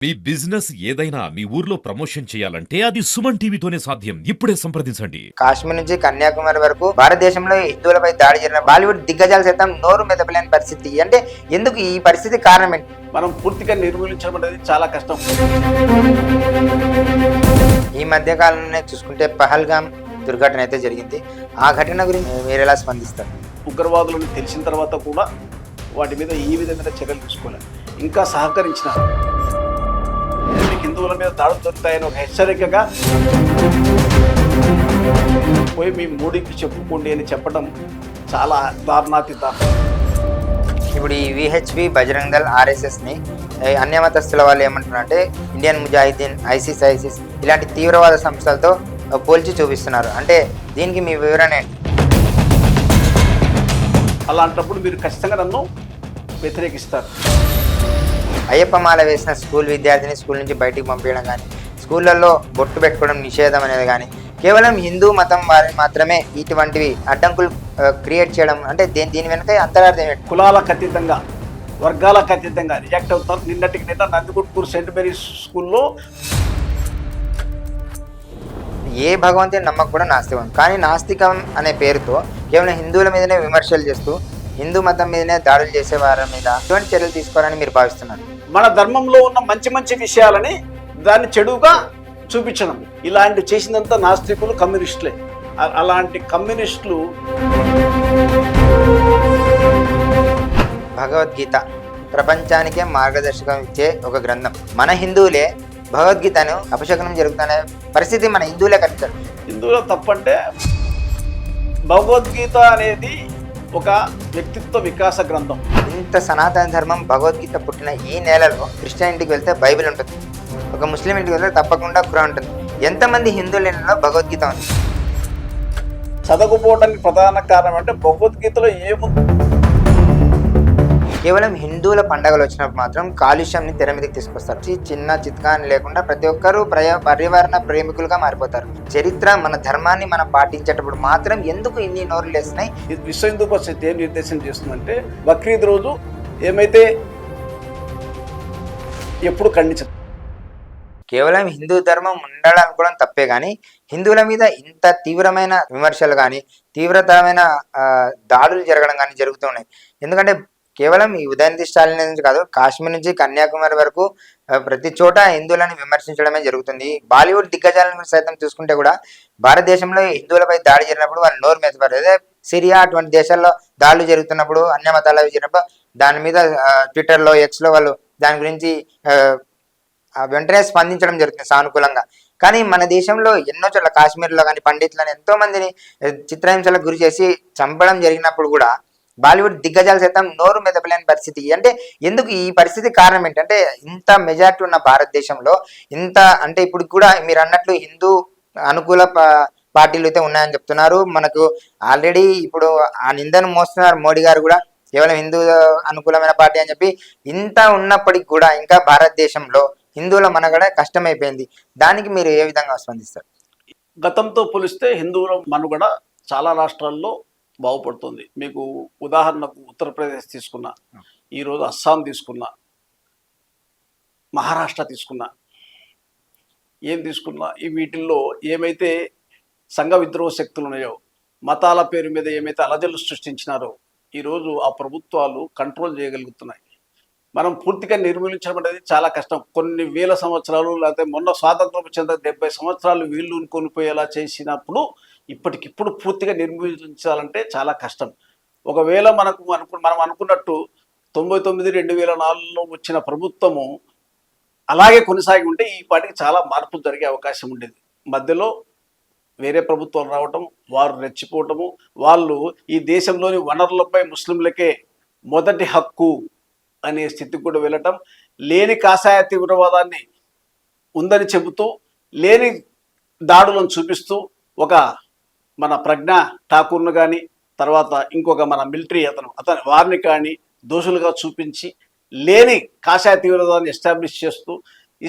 మీ business ఏదైనా మీ ఊర్లో promotion చేయాలంటే అది సుమన్ టీవీతోనే సాధ్యం. ఇప్పుడే సంప్రదించండి. కాశ్మీర్ నుంచి కన్యాకుమారి వరకు భారతదేశంలో హిందువులపై దాడి జరిగిన బాలీవుడ్ దిగ్గజాలు సైతం నోరు మెదపలేని పరిస్థితి. అంటే ఎందుకు ఈ పరిస్థితి కారణం ఏంటి? మనం పూర్తిగా నిర్మూలించడం అనేది చాలా కష్టం. ఈ మధ్య కాలంలోనే చూసుకుంటే పహల్గామ్ దుర్ఘటన అయితే జరిగింది. ఆ ఘటన గురించి మీరు ఎలా స్పందిస్తారు? ఉగ్రవాదులను తెలిసిన తర్వాత కూడా వాటి మీద ఈ విధంగా చర్యలు తీసుకోలేదు, ఇంకా సహకరించినారు. హిందువుల మీద దాడులు జరుగుతాయని ఒక హెచ్చరికగా పోయి మీ మూడింటికి చెప్పుకోండి అని చెప్పడం చాలా దారుణాతీతం. ఇప్పుడు ఈ విహెచ్పి, బజరంగ్ దళ్, ఆర్ఎస్ఎస్ని అన్యమతస్తుల వాళ్ళు ఏమంటున్నారంటే ఇండియన్ ముజాహిదీన్, ఐసిస్ ఇలాంటి తీవ్రవాద సంస్థలతో పోల్చి చూపిస్తున్నారు. అంటే దీనికి మీ వివరణ ఏంటి? అలాంటప్పుడు మీరు ఖచ్చితంగా నన్ను వ్యతిరేకిస్తారు. అయ్యప్ప మాల వేసిన స్కూల్ విద్యార్థిని స్కూల్ నుంచి బయటికి పంపించడం కానీ, స్కూళ్ళల్లో బొట్టు పెట్టుకోవడం నిషేధం అనేది కానీ, కేవలం హిందూ మతం వారిని మాత్రమే ఇటువంటివి అడ్డంకులు క్రియేట్ చేయడం, అంటే దీని వెనుక అంతరార్థం ఏంటి? కులాలకు అతీతంగా, వర్గాలకు అతీతంగా రియాక్ట్ అవుతారు. నిన్నటికి నిన్న నందికొట్కూరు సెయింట్ మేరీస్ స్కూల్లో ఏ భగవంతుని నమ్మకం కూడా నాస్తికం, కానీ నాస్తికం అనే పేరుతో కేవలం హిందువుల మీదనే విమర్శలు చేస్తూ హిందూ మతం మీదనే దాడులు చేసే వారి మీద ఎటువంటి చర్యలు తీసుకోవాలని మీరు భావిస్తున్నారు? మన ధర్మంలో ఉన్న మంచి మంచి విషయాలని దాన్ని చెడుగా చూపించడం, ఇలాంటి చేసినంత నాస్తికులు కమ్యూనిస్టులే. అలాంటి కమ్యూనిస్టులు భగవద్గీత ప్రపంచానికే మార్గదర్శకం ఇచ్చే ఒక గ్రంథం. మన హిందువులే భగవద్గీతను అపశకనం జరుగుతున్న పరిస్థితి మన హిందువులే కట్టారు. హిందువుల తప్పంటే భగవద్గీత అనేది ఒక వ్యక్తిత్వ వికాస గ్రంథం. ఇంత సనాతన ధర్మం భగవద్గీత పుట్టిన ఈ నేలలో క్రిస్టియన్ ఇంటికి వెళ్తే బైబిల్ ఉంటుంది, ఒక ముస్లిం ఇంటికి వెళ్తే తప్పకుండా ఖురాన్ ఉంటుంది. ఎంతమంది హిందువుల ఇళ్లలో భగవద్గీత ఉంది? చదవకపోవడానికి ప్రధాన కారణం అంటే భగవద్గీతలో ఏముంది? కేవలం హిందువుల పండుగలు వచ్చినప్పుడు మాత్రం కాలుష్యంని తెర మీదకి తీసుకొస్తారు. చిన్న చిత్కా అని లేకుండా ప్రతి ఒక్కరూ పర్యావరణ ప్రేమికులుగా మారిపోతారు. చరిత్ర మన ధర్మాన్ని మనం పాటించేటప్పుడు మాత్రం ఎందుకు ఇన్ని నోరులు వేస్తున్నాయి? విశ్వ హిందూ పరిషత్ ఏం నిర్దేశం చేస్తుందంటే బక్రీద్ రోజు ఏమైతే ఎప్పుడు ఖండించదు. కేవలం హిందూ ధర్మం ఉండాలనుకోవడం తప్పే, కానీ హిందువుల మీద ఇంత తీవ్రమైన విమర్శలు కానీ, తీవ్రతరమైన దాడులు జరగడం కానీ జరుగుతున్నాయి. ఎందుకంటే కేవలం ఈ ఉదయనిధి స్టాలిన్ నుంచి కాదు, కాశ్మీర్ నుంచి కన్యాకుమారి వరకు ప్రతి చోట హిందువులను విమర్శించడమే జరుగుతుంది. బాలీవుడ్ దిగ్గజాలను సైతం చూసుకుంటే కూడా భారతదేశంలో హిందువులపై దాడి జరిగినప్పుడు వాళ్ళు నోరు మెదపారు. అదే సిరియా అటువంటి దేశాల్లో దాడులు జరుగుతున్నప్పుడు, అన్య మతాలు జరిగినప్పుడు దాని మీద ట్విట్టర్లో, ఎక్స్లో వాళ్ళు దాని గురించి వెంటనే స్పందించడం జరుగుతుంది సానుకూలంగా. కానీ మన దేశంలో ఎన్నో చోట్ల కాశ్మీర్లో కానీ పండితులను ఎంతో మందిని చిత్రహింసలకు గురి చేసి చంపడం జరిగినప్పుడు కూడా బాలీవుడ్ దిగ్గజాలు సైతం నోరు మెదపలేని పరిస్థితి. అంటే ఎందుకు ఈ పరిస్థితి కారణం ఏంటంటే ఇంత మెజారిటీ ఉన్న భారతదేశంలో ఇంత, అంటే ఇప్పుడు కూడా మీరు అన్నట్లు హిందూ అనుకూల పార్టీలు అయితే ఉన్నాయని చెప్తున్నారు. మనకు ఆల్రెడీ ఇప్పుడు ఆ నిందను మోస్తున్నారు మోడీ గారు కూడా, కేవలం హిందూ అనుకూలమైన పార్టీ అని చెప్పి. ఇంత ఉన్నప్పటికీ కూడా ఇంకా భారతదేశంలో హిందువుల మనుగడ కష్టమైపోయింది. దానికి మీరు ఏ విధంగా స్పందిస్తారు? గతంతో పోలిస్తే హిందువుల మనుగడ చాలా రాష్ట్రాల్లో బాగుపడుతుంది. మీకు ఉదాహరణకు ఉత్తరప్రదేశ్ తీసుకున్నా, ఈరోజు అస్సాం తీసుకున్నా, మహారాష్ట్ర తీసుకున్నా, ఏం తీసుకున్నా ఈ వీటిల్లో ఏమైతే సంఘ విద్రోహ శక్తులు ఉన్నాయో, మతాల పేరు మీద ఏమైతే అలజడులు సృష్టించినారో ఈరోజు ఆ ప్రభుత్వాలు కంట్రోల్ చేయగలుగుతున్నాయి. మనం పూర్తిగా నిర్మూలించడం అనేది చాలా కష్టం. కొన్ని వేల సంవత్సరాలు, లేకపోతే మొన్న స్వాతంత్రం వచ్చేంత 70 సంవత్సరాలు వీళ్ళు కొనిపోయేలా చేసినప్పుడు ఇప్పటికిప్పుడు పూర్తిగా నిర్మూలించాలంటే చాలా కష్టం. ఒకవేళ మనం అనుకున్నట్టు 99, 2004లో వచ్చిన ప్రభుత్వము అలాగే కొనసాగి ఉంటే ఈ పాటికి చాలా మార్పులు జరిగే అవకాశం ఉండేది. మధ్యలో వేరే ప్రభుత్వాలు రావటం, వారు రెచ్చిపోవటము, వాళ్ళు ఈ దేశంలోని వనరులపై ముస్లింలకే మొదటి హక్కు అనే స్థితికి కూడా వెళ్ళటం, లేని కాషాయ తీవ్రవాదాన్ని ఉందని చెబుతూ లేని దాడులను చూపిస్తూ ఒక మన ప్రజ్ఞా ఠాకూర్ను కానీ, తర్వాత ఇంకొక మన మిలిటరీ అతను వారిని కానీ దోషులుగా చూపించి లేని కాషాయ తీవ్రవాదాన్ని ఎస్టాబ్లిష్ చేస్తూ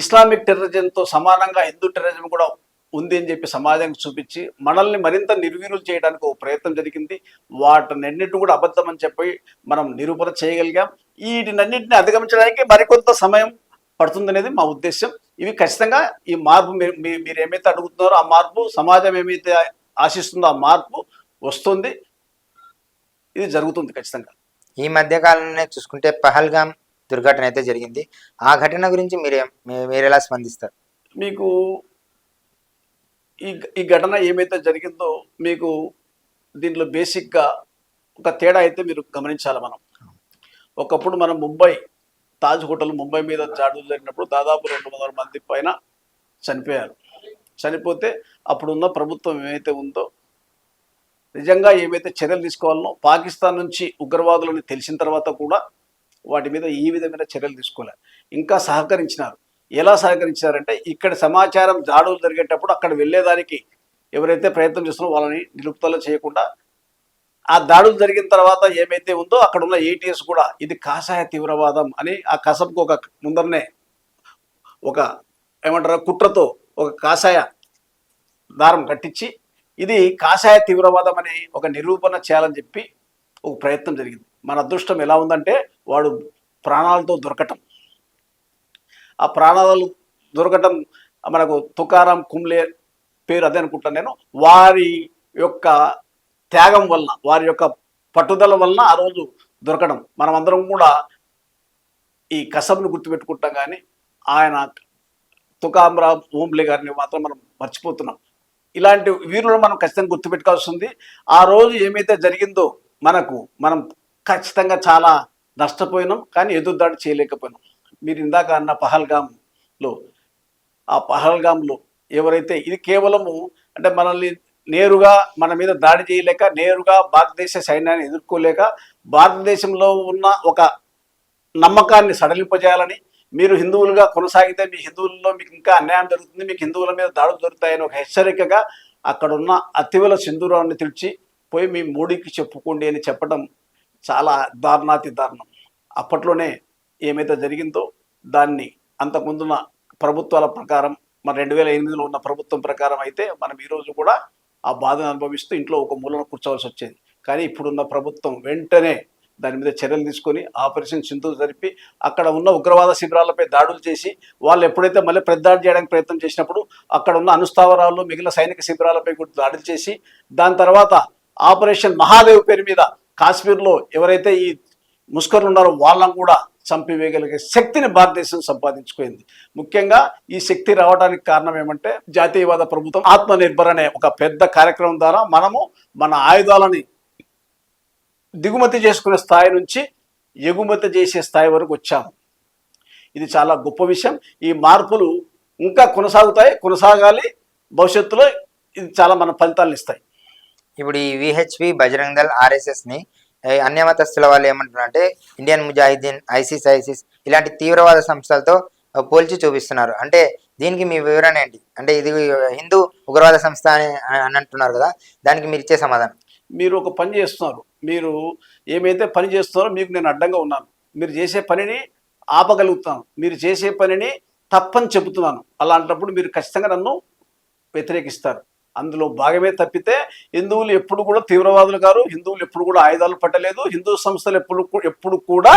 ఇస్లామిక్ టెర్రరిజంతో సమానంగా హిందూ టెర్రరిజం కూడా ఉంది అని చెప్పి సమాజానికి చూపించి మనల్ని మరింత నిర్వీర్యం చేయడానికి ఒక ప్రయత్నం జరిగింది. వాటినన్నింటినీ కూడా అబద్ధం అని చెప్పి మనం నిరూపణ చేయగలిగాం. వీటినన్నింటినీ అధిగమించడానికి మరికొంత సమయం పడుతుందనేది మా ఉద్దేశం. ఇవి ఖచ్చితంగా ఈ మార్పు మీరు ఏమైతే అడుగుతున్నారో ఆ మార్పు, సమాజం ఏమైతే ఆశిస్తుందో ఆ మార్పు వస్తుంది. ఇది జరుగుతుంది ఖచ్చితంగా. ఈ మధ్య కాలంలోనే చూసుకుంటే పహల్గామ్ దుర్ఘటన అయితే జరిగింది. ఆ ఘటన గురించి మీరు ఎలా స్పందిస్తారు? మీకు ఈ ఈ ఘటన ఏమైతే జరిగిందో మీకు దీంట్లో బేసిక్గా ఒక తేడా అయితే మీరు గమనించాలి. ఒకప్పుడు మనం తాజ్ హోటల్ ముంబై మీద దాడులు జరిగినప్పుడు దాదాపు 200 మంది పైన చనిపోయారు. చనిపోతే అప్పుడున్న ప్రభుత్వం ఏమైతే ఉందో నిజంగా ఏమైతే చర్యలు తీసుకోవాలనో పాకిస్తాన్ నుంచి ఉగ్రవాదులని తెలిసిన తర్వాత కూడా వాటి మీద ఈ విధమైన చర్యలు తీసుకోలేదు. ఇంకా సహకరించినారు. ఎలా సహకరించారంటే ఇక్కడ సమాచారం దాడులు జరిగేటప్పుడు అక్కడ వెళ్ళేదానికి ఎవరైతే ప్రయత్నం చేస్తున్నారో వాళ్ళని నిలుపుదల చేయకుండా ఆ దాడులు జరిగిన తర్వాత ఏమైతే ఉందో అక్కడ ఉన్న ఏటీఎస్ కూడా ఇది కాషాయ తీవ్రవాదం అని ఆ కసబ్కు ఒక ముందరనే ఒక ఏమంటారు కుట్రతో ఒక కాషాయ దారం కట్టించి ఇది కాషాయ తీవ్రవాదం అని ఒక నిరూపణ చేయాలని చెప్పి ఒక ప్రయత్నం జరిగింది. మన అదృష్టం ఎలా ఉందంటే వాడు ప్రాణాలతో దొరకటం. ఆ ప్రాణాలు దొరకటం మనకు తుకారాం కుంబ్లే పేరు అదే అనుకుంటాను నేను. వారి యొక్క త్యాగం వల్ల, వారి యొక్క పట్టుదల వల్ల ఆ రోజు దొరకడం. మనమందరం కూడా ఈ కసబ్ను గుర్తుపెట్టుకుంటాం, కానీ ఆయన తుకారాం ఓంబ్లే గారిని మాత్రం మనం మర్చిపోతున్నాం. ఇలాంటి వీరులను మనం ఖచ్చితంగా గుర్తుపెట్టుకోవాల్సి ఉంది. ఆ రోజు ఏమైతే జరిగిందో మనం ఖచ్చితంగా చాలా నష్టపోయినాం, కానీ ఎదురుదాడి చేయలేకపోయినాం. మీరు ఇందాక అన్న పహల్గామ్లో ఎవరైతే ఇది కేవలము అంటే మనల్ని నేరుగా మన మీద దాడి చేయలేక, నేరుగా భారతదేశ సైన్యాన్ని ఎదుర్కోలేక, భారతదేశంలో ఉన్న ఒక నమ్మకాన్ని సడలింపజేయాలని, మీరు హిందువులుగా కొనసాగితే మీ హిందువుల్లో మీకు ఇంకా అన్యాయం జరుగుతుంది, మీకు హిందువుల మీద దాడులు జరుగుతాయని ఒక హెచ్చరికగా అక్కడున్న అతివల సింధూరాన్ని తెచ్చి పోయి మీ మోడీకి చెప్పుకోండి అని చెప్పడం చాలా దారుణాతి దారుణం. అప్పట్లోనే ఏమైతే జరిగిందో దాన్ని అంతకుముందున్న ప్రభుత్వాల ప్రకారం, మన 2008లో ఉన్న ప్రభుత్వం ప్రకారం అయితే మనం ఈరోజు కూడా ఆ బాధను అనుభవిస్తూ ఇంట్లో ఒక మూలన కూర్చోవలసి వచ్చేది. కానీ ఇప్పుడున్న ప్రభుత్వం వెంటనే దాని మీద చర్యలు తీసుకొని ఆపరేషన్ సింధూర్ జరిపి అక్కడ ఉన్న ఉగ్రవాద శిబిరాలపై దాడులు చేసి వాళ్ళు ఎప్పుడైతే మళ్ళీ ప్రతిదాడి చేయడానికి ప్రయత్నం చేసినప్పుడు అక్కడ ఉన్న అనుస్థావరాలు మిగిలిన సైనిక శిబిరాలపై కూడా దాడులు చేసి దాని తర్వాత ఆపరేషన్ మహాదేవ్ పేరు మీద కాశ్మీర్లో ఎవరైతే ఈ ముస్కర్లు ఉన్నారో వాళ్ళని కూడా చంపివేయగలిగే శక్తిని భారతదేశం సంపాదించుకుంది. ముఖ్యంగా ఈ శక్తి రావడానికి కారణం ఏమంటే జాతీయవాద ప్రభుత్వం ఆత్మనిర్భర్ అనే ఒక పెద్ద కార్యక్రమం ద్వారా మనము మన ఆయుధాలని దిగుమతి చేసుకునే స్థాయి నుంచి ఎగుమతి చేసే స్థాయి వరకు వచ్చాము. ఇది చాలా గొప్ప విషయం. ఈ మార్పులు ఇంకా కొనసాగాలి. భవిష్యత్తులో ఇది చాలా మన ఫలితాలను ఇస్తాయి. ఇప్పుడు ఈ విహెచ్పి, బజరంగ్ దళ్, ఆర్ఎస్ఎస్ని అన్యమతస్తుల వాళ్ళు ఏమంటున్నారు అంటే ఇండియన్ ముజాహిదీన్, ఐసిస్ ఇలాంటి తీవ్రవాద సంస్థలతో పోల్చి చూపిస్తున్నారు. అంటే దీనికి మీ వివరణ ఏంటి? అంటే ఇది హిందూ ఉగ్రవాద సంస్థ అని అంటున్నారు కదా, దానికి మీరు ఇచ్చే సమాధానం? మీరు ఒక పని చేస్తున్నారు. మీరు ఏమైతే పని చేస్తున్నారో మీకు నేను అడ్డంగా ఉన్నాను. మీరు చేసే పనిని ఆపగలుగుతాను. మీరు చేసే పనిని తప్పని చెబుతున్నాను. అలాంటప్పుడు మీరు ఖచ్చితంగా నన్ను వ్యతిరేకిస్తారు. అందులో భాగమే తప్పితే హిందువులు ఎప్పుడు కూడా తీవ్రవాదులు గారు, హిందువులు ఎప్పుడు కూడా ఆయుధాలు పట్టలేదు, హిందూ సంస్థలు ఎప్పుడు కూడా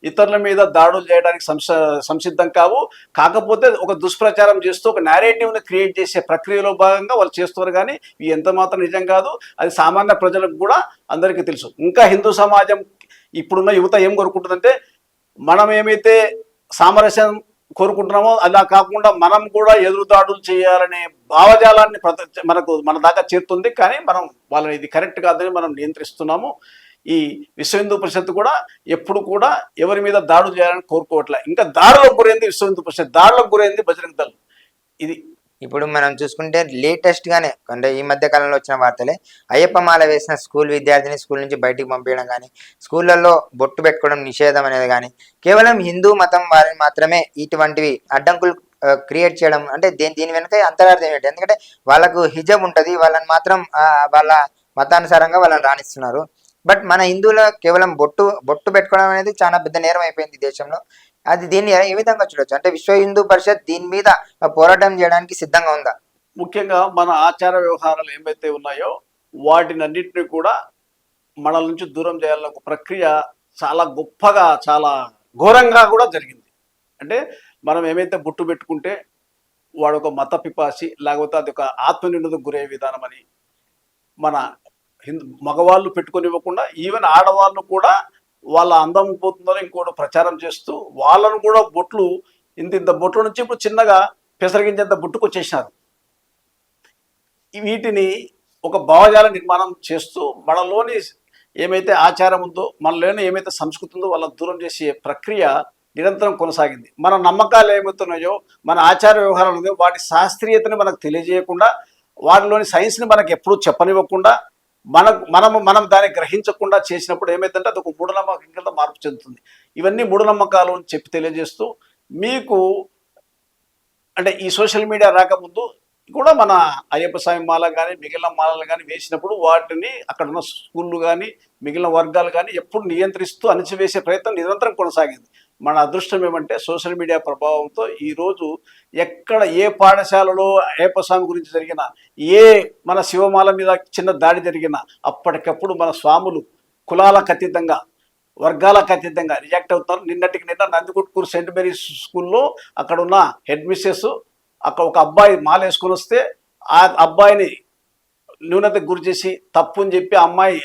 ఇతరుల మీద దాడులు చేయడానికి సంసిద్ధం కావు. కాకపోతే ఒక దుష్ప్రచారం చేస్తూ ఒక నేరేటివ్ని క్రియేట్ చేసే ప్రక్రియలో భాగంగా వాళ్ళు చేస్తున్నారు. కానీ ఇవి ఎంత మాత్రం నిజం కాదు. అది సామాన్య ప్రజలకు కూడా అందరికీ తెలుసు. ఇంకా హిందూ సమాజం ఇప్పుడున్న యువత ఏం కోరుకుంటుందంటే మనం ఏమైతే సామరస్యం కోరుకుంటున్నామో అలా కాకుండా మనం కూడా ఎదురుదాడులు చేయాలనే భావజాలాన్ని మన దాకా చేరుతుంది. కానీ మనం వాళ్ళని ఇది కరెక్ట్ కాదని మనం నియంత్రిస్తున్నాము. ఈ విశ్వ హిందూ పరిషత్ కూడా ఎప్పుడు కూడా ఎవరి మీద దాడులు చేయాలని కోరుకోవట్లే. ఇంకా దాడులకు గురైంది విశ్వ హిందూ పరిషత్, దాడులకు గురైంది బజరంగ్ దళ్. ఇది ఇప్పుడు మనం చూసుకుంటే లేటెస్ట్ గానే అంటే ఈ మధ్య కాలంలో వచ్చిన వార్తలే, అయ్యప్ప మాల వేసిన స్కూల్ విద్యార్థిని స్కూల్ నుంచి బయటికి పంపించడం కానీ, స్కూళ్ళల్లో బొట్టు పెట్టుకోవడం నిషేధం అనేది కానీ, కేవలం హిందూ మతం వారిని మాత్రమే ఇటువంటివి అడ్డంకులు క్రియేట్ చేయడం అంటే దీని వెనుక అంతరార్థం ఏంటి? ఎందుకంటే వాళ్ళకు హిజబ్ ఉంటుంది, వాళ్ళని మాత్రం వాళ్ళ మతానుసారంగా వాళ్ళని రాణిస్తున్నారు. బట్ మన హిందువుల కేవలం బొట్టు పెట్టుకోవడం అనేది చాలా పెద్ద నేరం అయిపోయింది దేశంలో. అది దీన్ని ఏ విధంగా చూడొచ్చు? అంటే విశ్వ హిందూ పరిషత్ దీని మీద పోరాటం చేయడానికి సిద్ధంగా ఉందా? ముఖ్యంగా మన ఆచార వ్యవహారాలు ఏవైతే ఉన్నాయో వాటినన్నింటినీ కూడా మన నుంచి దూరం చేయాలన్న ఒక ప్రక్రియ చాలా గొప్పగా, చాలా ఘోరంగా కూడా జరిగింది. అంటే మనం ఏమైతే బొట్టు పెట్టుకుంటే వాడు ఒక మత పిపాసి, లేకపోతే అది ఒక ఆత్మనిందుకు గురయ్యే విధానం అని మన మగవాళ్ళు పెట్టుకొనివ్వకుండా ఈవెన్ ఆడవాళ్ళు కూడా వాళ్ళ అందం పోతుందని ఇంకోటి ప్రచారం చేస్తూ వాళ్ళను కూడా బొట్లు ఇంత బొట్ల నుంచి ఇప్పుడు చిన్నగా పెసరగించేంత బొట్టుకొచ్చేసినారు. వీటిని ఒక భావజాల నిర్మాణం చేస్తూ మనలోని ఏమైతే ఆచారం ఉందో, మనలోని ఏమైతే సంస్కృతి ఉందో వాళ్ళని దూరం చేసే ప్రక్రియ నిరంతరం కొనసాగింది. మన నమ్మకాలు ఏమవుతున్నాయో, మన ఆచార వ్యవహారాలు ఉన్నాయో వాటి శాస్త్రీయతని మనకు తెలియజేయకుండా, వాటిలోని సైన్స్ని మనకు ఎప్పుడూ చెప్పనివ్వకుండా, మనం దాన్ని గ్రహించకుండా చేసినప్పుడు ఏమైందంటే అది ఒక మూఢనమ్మకం కింద మార్పు చెందుతుంది. ఇవన్నీ మూఢనమ్మకాలు అని చెప్పి తెలియజేస్తూ, మీకు అంటే ఈ సోషల్ మీడియా రాకముందు కూడా మన అయ్యప్ప స్వామి మాల కానీ మిగిలిన మాలలు కానీ వేసినప్పుడు వాటిని అక్కడ ఉన్న స్కూళ్ళు కానీ మిగిలిన వర్గాలు కానీ ఎప్పుడు నియంత్రిస్తూ అణచివేసే ప్రయత్నం నిరంతరం కొనసాగింది. మన అదృష్టం ఏమంటే సోషల్ మీడియా ప్రభావంతో ఈరోజు ఎక్కడ ఏ పాఠశాలలో అయ్యప్ప స్వామి గురించి జరిగినా, ఏ మన శివమాల మీద చిన్న దాడి జరిగినా అప్పటికప్పుడు మన స్వాములు కులాలకు అతీతంగా, వర్గాలకు అతీతంగా రియాక్ట్ అవుతున్నారు. నిన్న నందికొట్కూరు సెయింట్ మేరీస్ స్కూల్లో అక్కడ ఉన్న హెడ్ మిస్సెస్ అక్కడ ఒక అబ్బాయి మాల వేసుకొని వస్తే ఆ అబ్బాయిని న్యూనతకు గురి చేసి తప్పు అని చెప్పి అమ్మాయి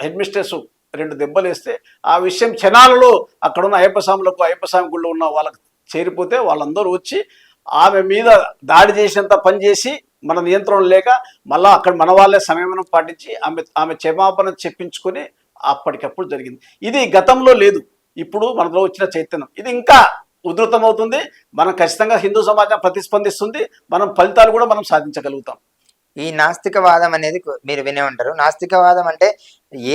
హెడ్ మిస్ట్రెస్ 2 దెబ్బలు వేస్తే ఆ విషయం క్షణాలలో అక్కడున్న అయ్యప్ప స్వామి గుళ్ళు ఉన్న వాళ్ళకి చేరిపోతే వాళ్ళందరూ వచ్చి ఆమె మీద దాడి చేసినంత పని చేసి మన నియంత్రణ లేక మళ్ళీ అక్కడ మన వాళ్ళే సంయమనం పాటించి ఆమె క్షమాపణ చెప్పించుకొని అప్పటికప్పుడు జరిగింది. ఇది గతంలో లేదు, ఇప్పుడు మనలో వచ్చిన చైతన్యం ఇది ఇంకా ఉధృతమవుతుంది. మనం ఖచ్చితంగా హిందూ సమాజం ప్రతిస్పందిస్తుంది, మనం ఫలితాలు కూడా మనం సాధించగలుగుతాం. ఈ నాస్తికవాదం అనేది మీరు వినే ఉంటారు. నాస్తికవాదం అంటే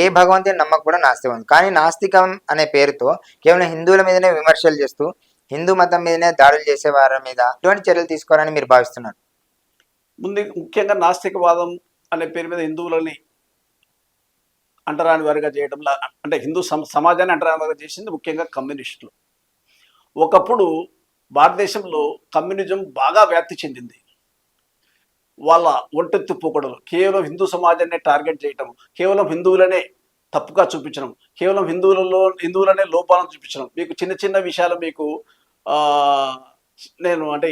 ఏ భగవంతుని నమ్మకం నాస్తికం. కానీ నాస్తికం అనే పేరుతో కేవలం హిందువుల మీదనే విమర్శలు చేస్తూ హిందూ మతం మీదనే దాడులు చేసే వారి మీద ఎటువంటి చర్యలు తీసుకోవాలని మీరు భావిస్తున్నారు? ముఖ్యంగా నాస్తికవాదం అనే పేరు మీద హిందువులని అంటరాని వారిగా చేయడంలో, అంటే హిందూ సమాజాన్ని అంటరాని వారిగా చేసింది ముఖ్యంగా కమ్యూనిస్టులు. ఒకప్పుడు భారతదేశంలో కమ్యూనిజం బాగా వ్యాప్తి చెందింది. వాళ్ళ ఒంటెత్తు పోకడలు, కేవలం హిందూ సమాజాన్ని టార్గెట్ చేయటం, కేవలం హిందువులనే తప్పుగా చూపించడం, కేవలం హిందువులనే లోపాలను చూపించడం. మీకు చిన్న చిన్న విషయాలు మీకు నేను అంటే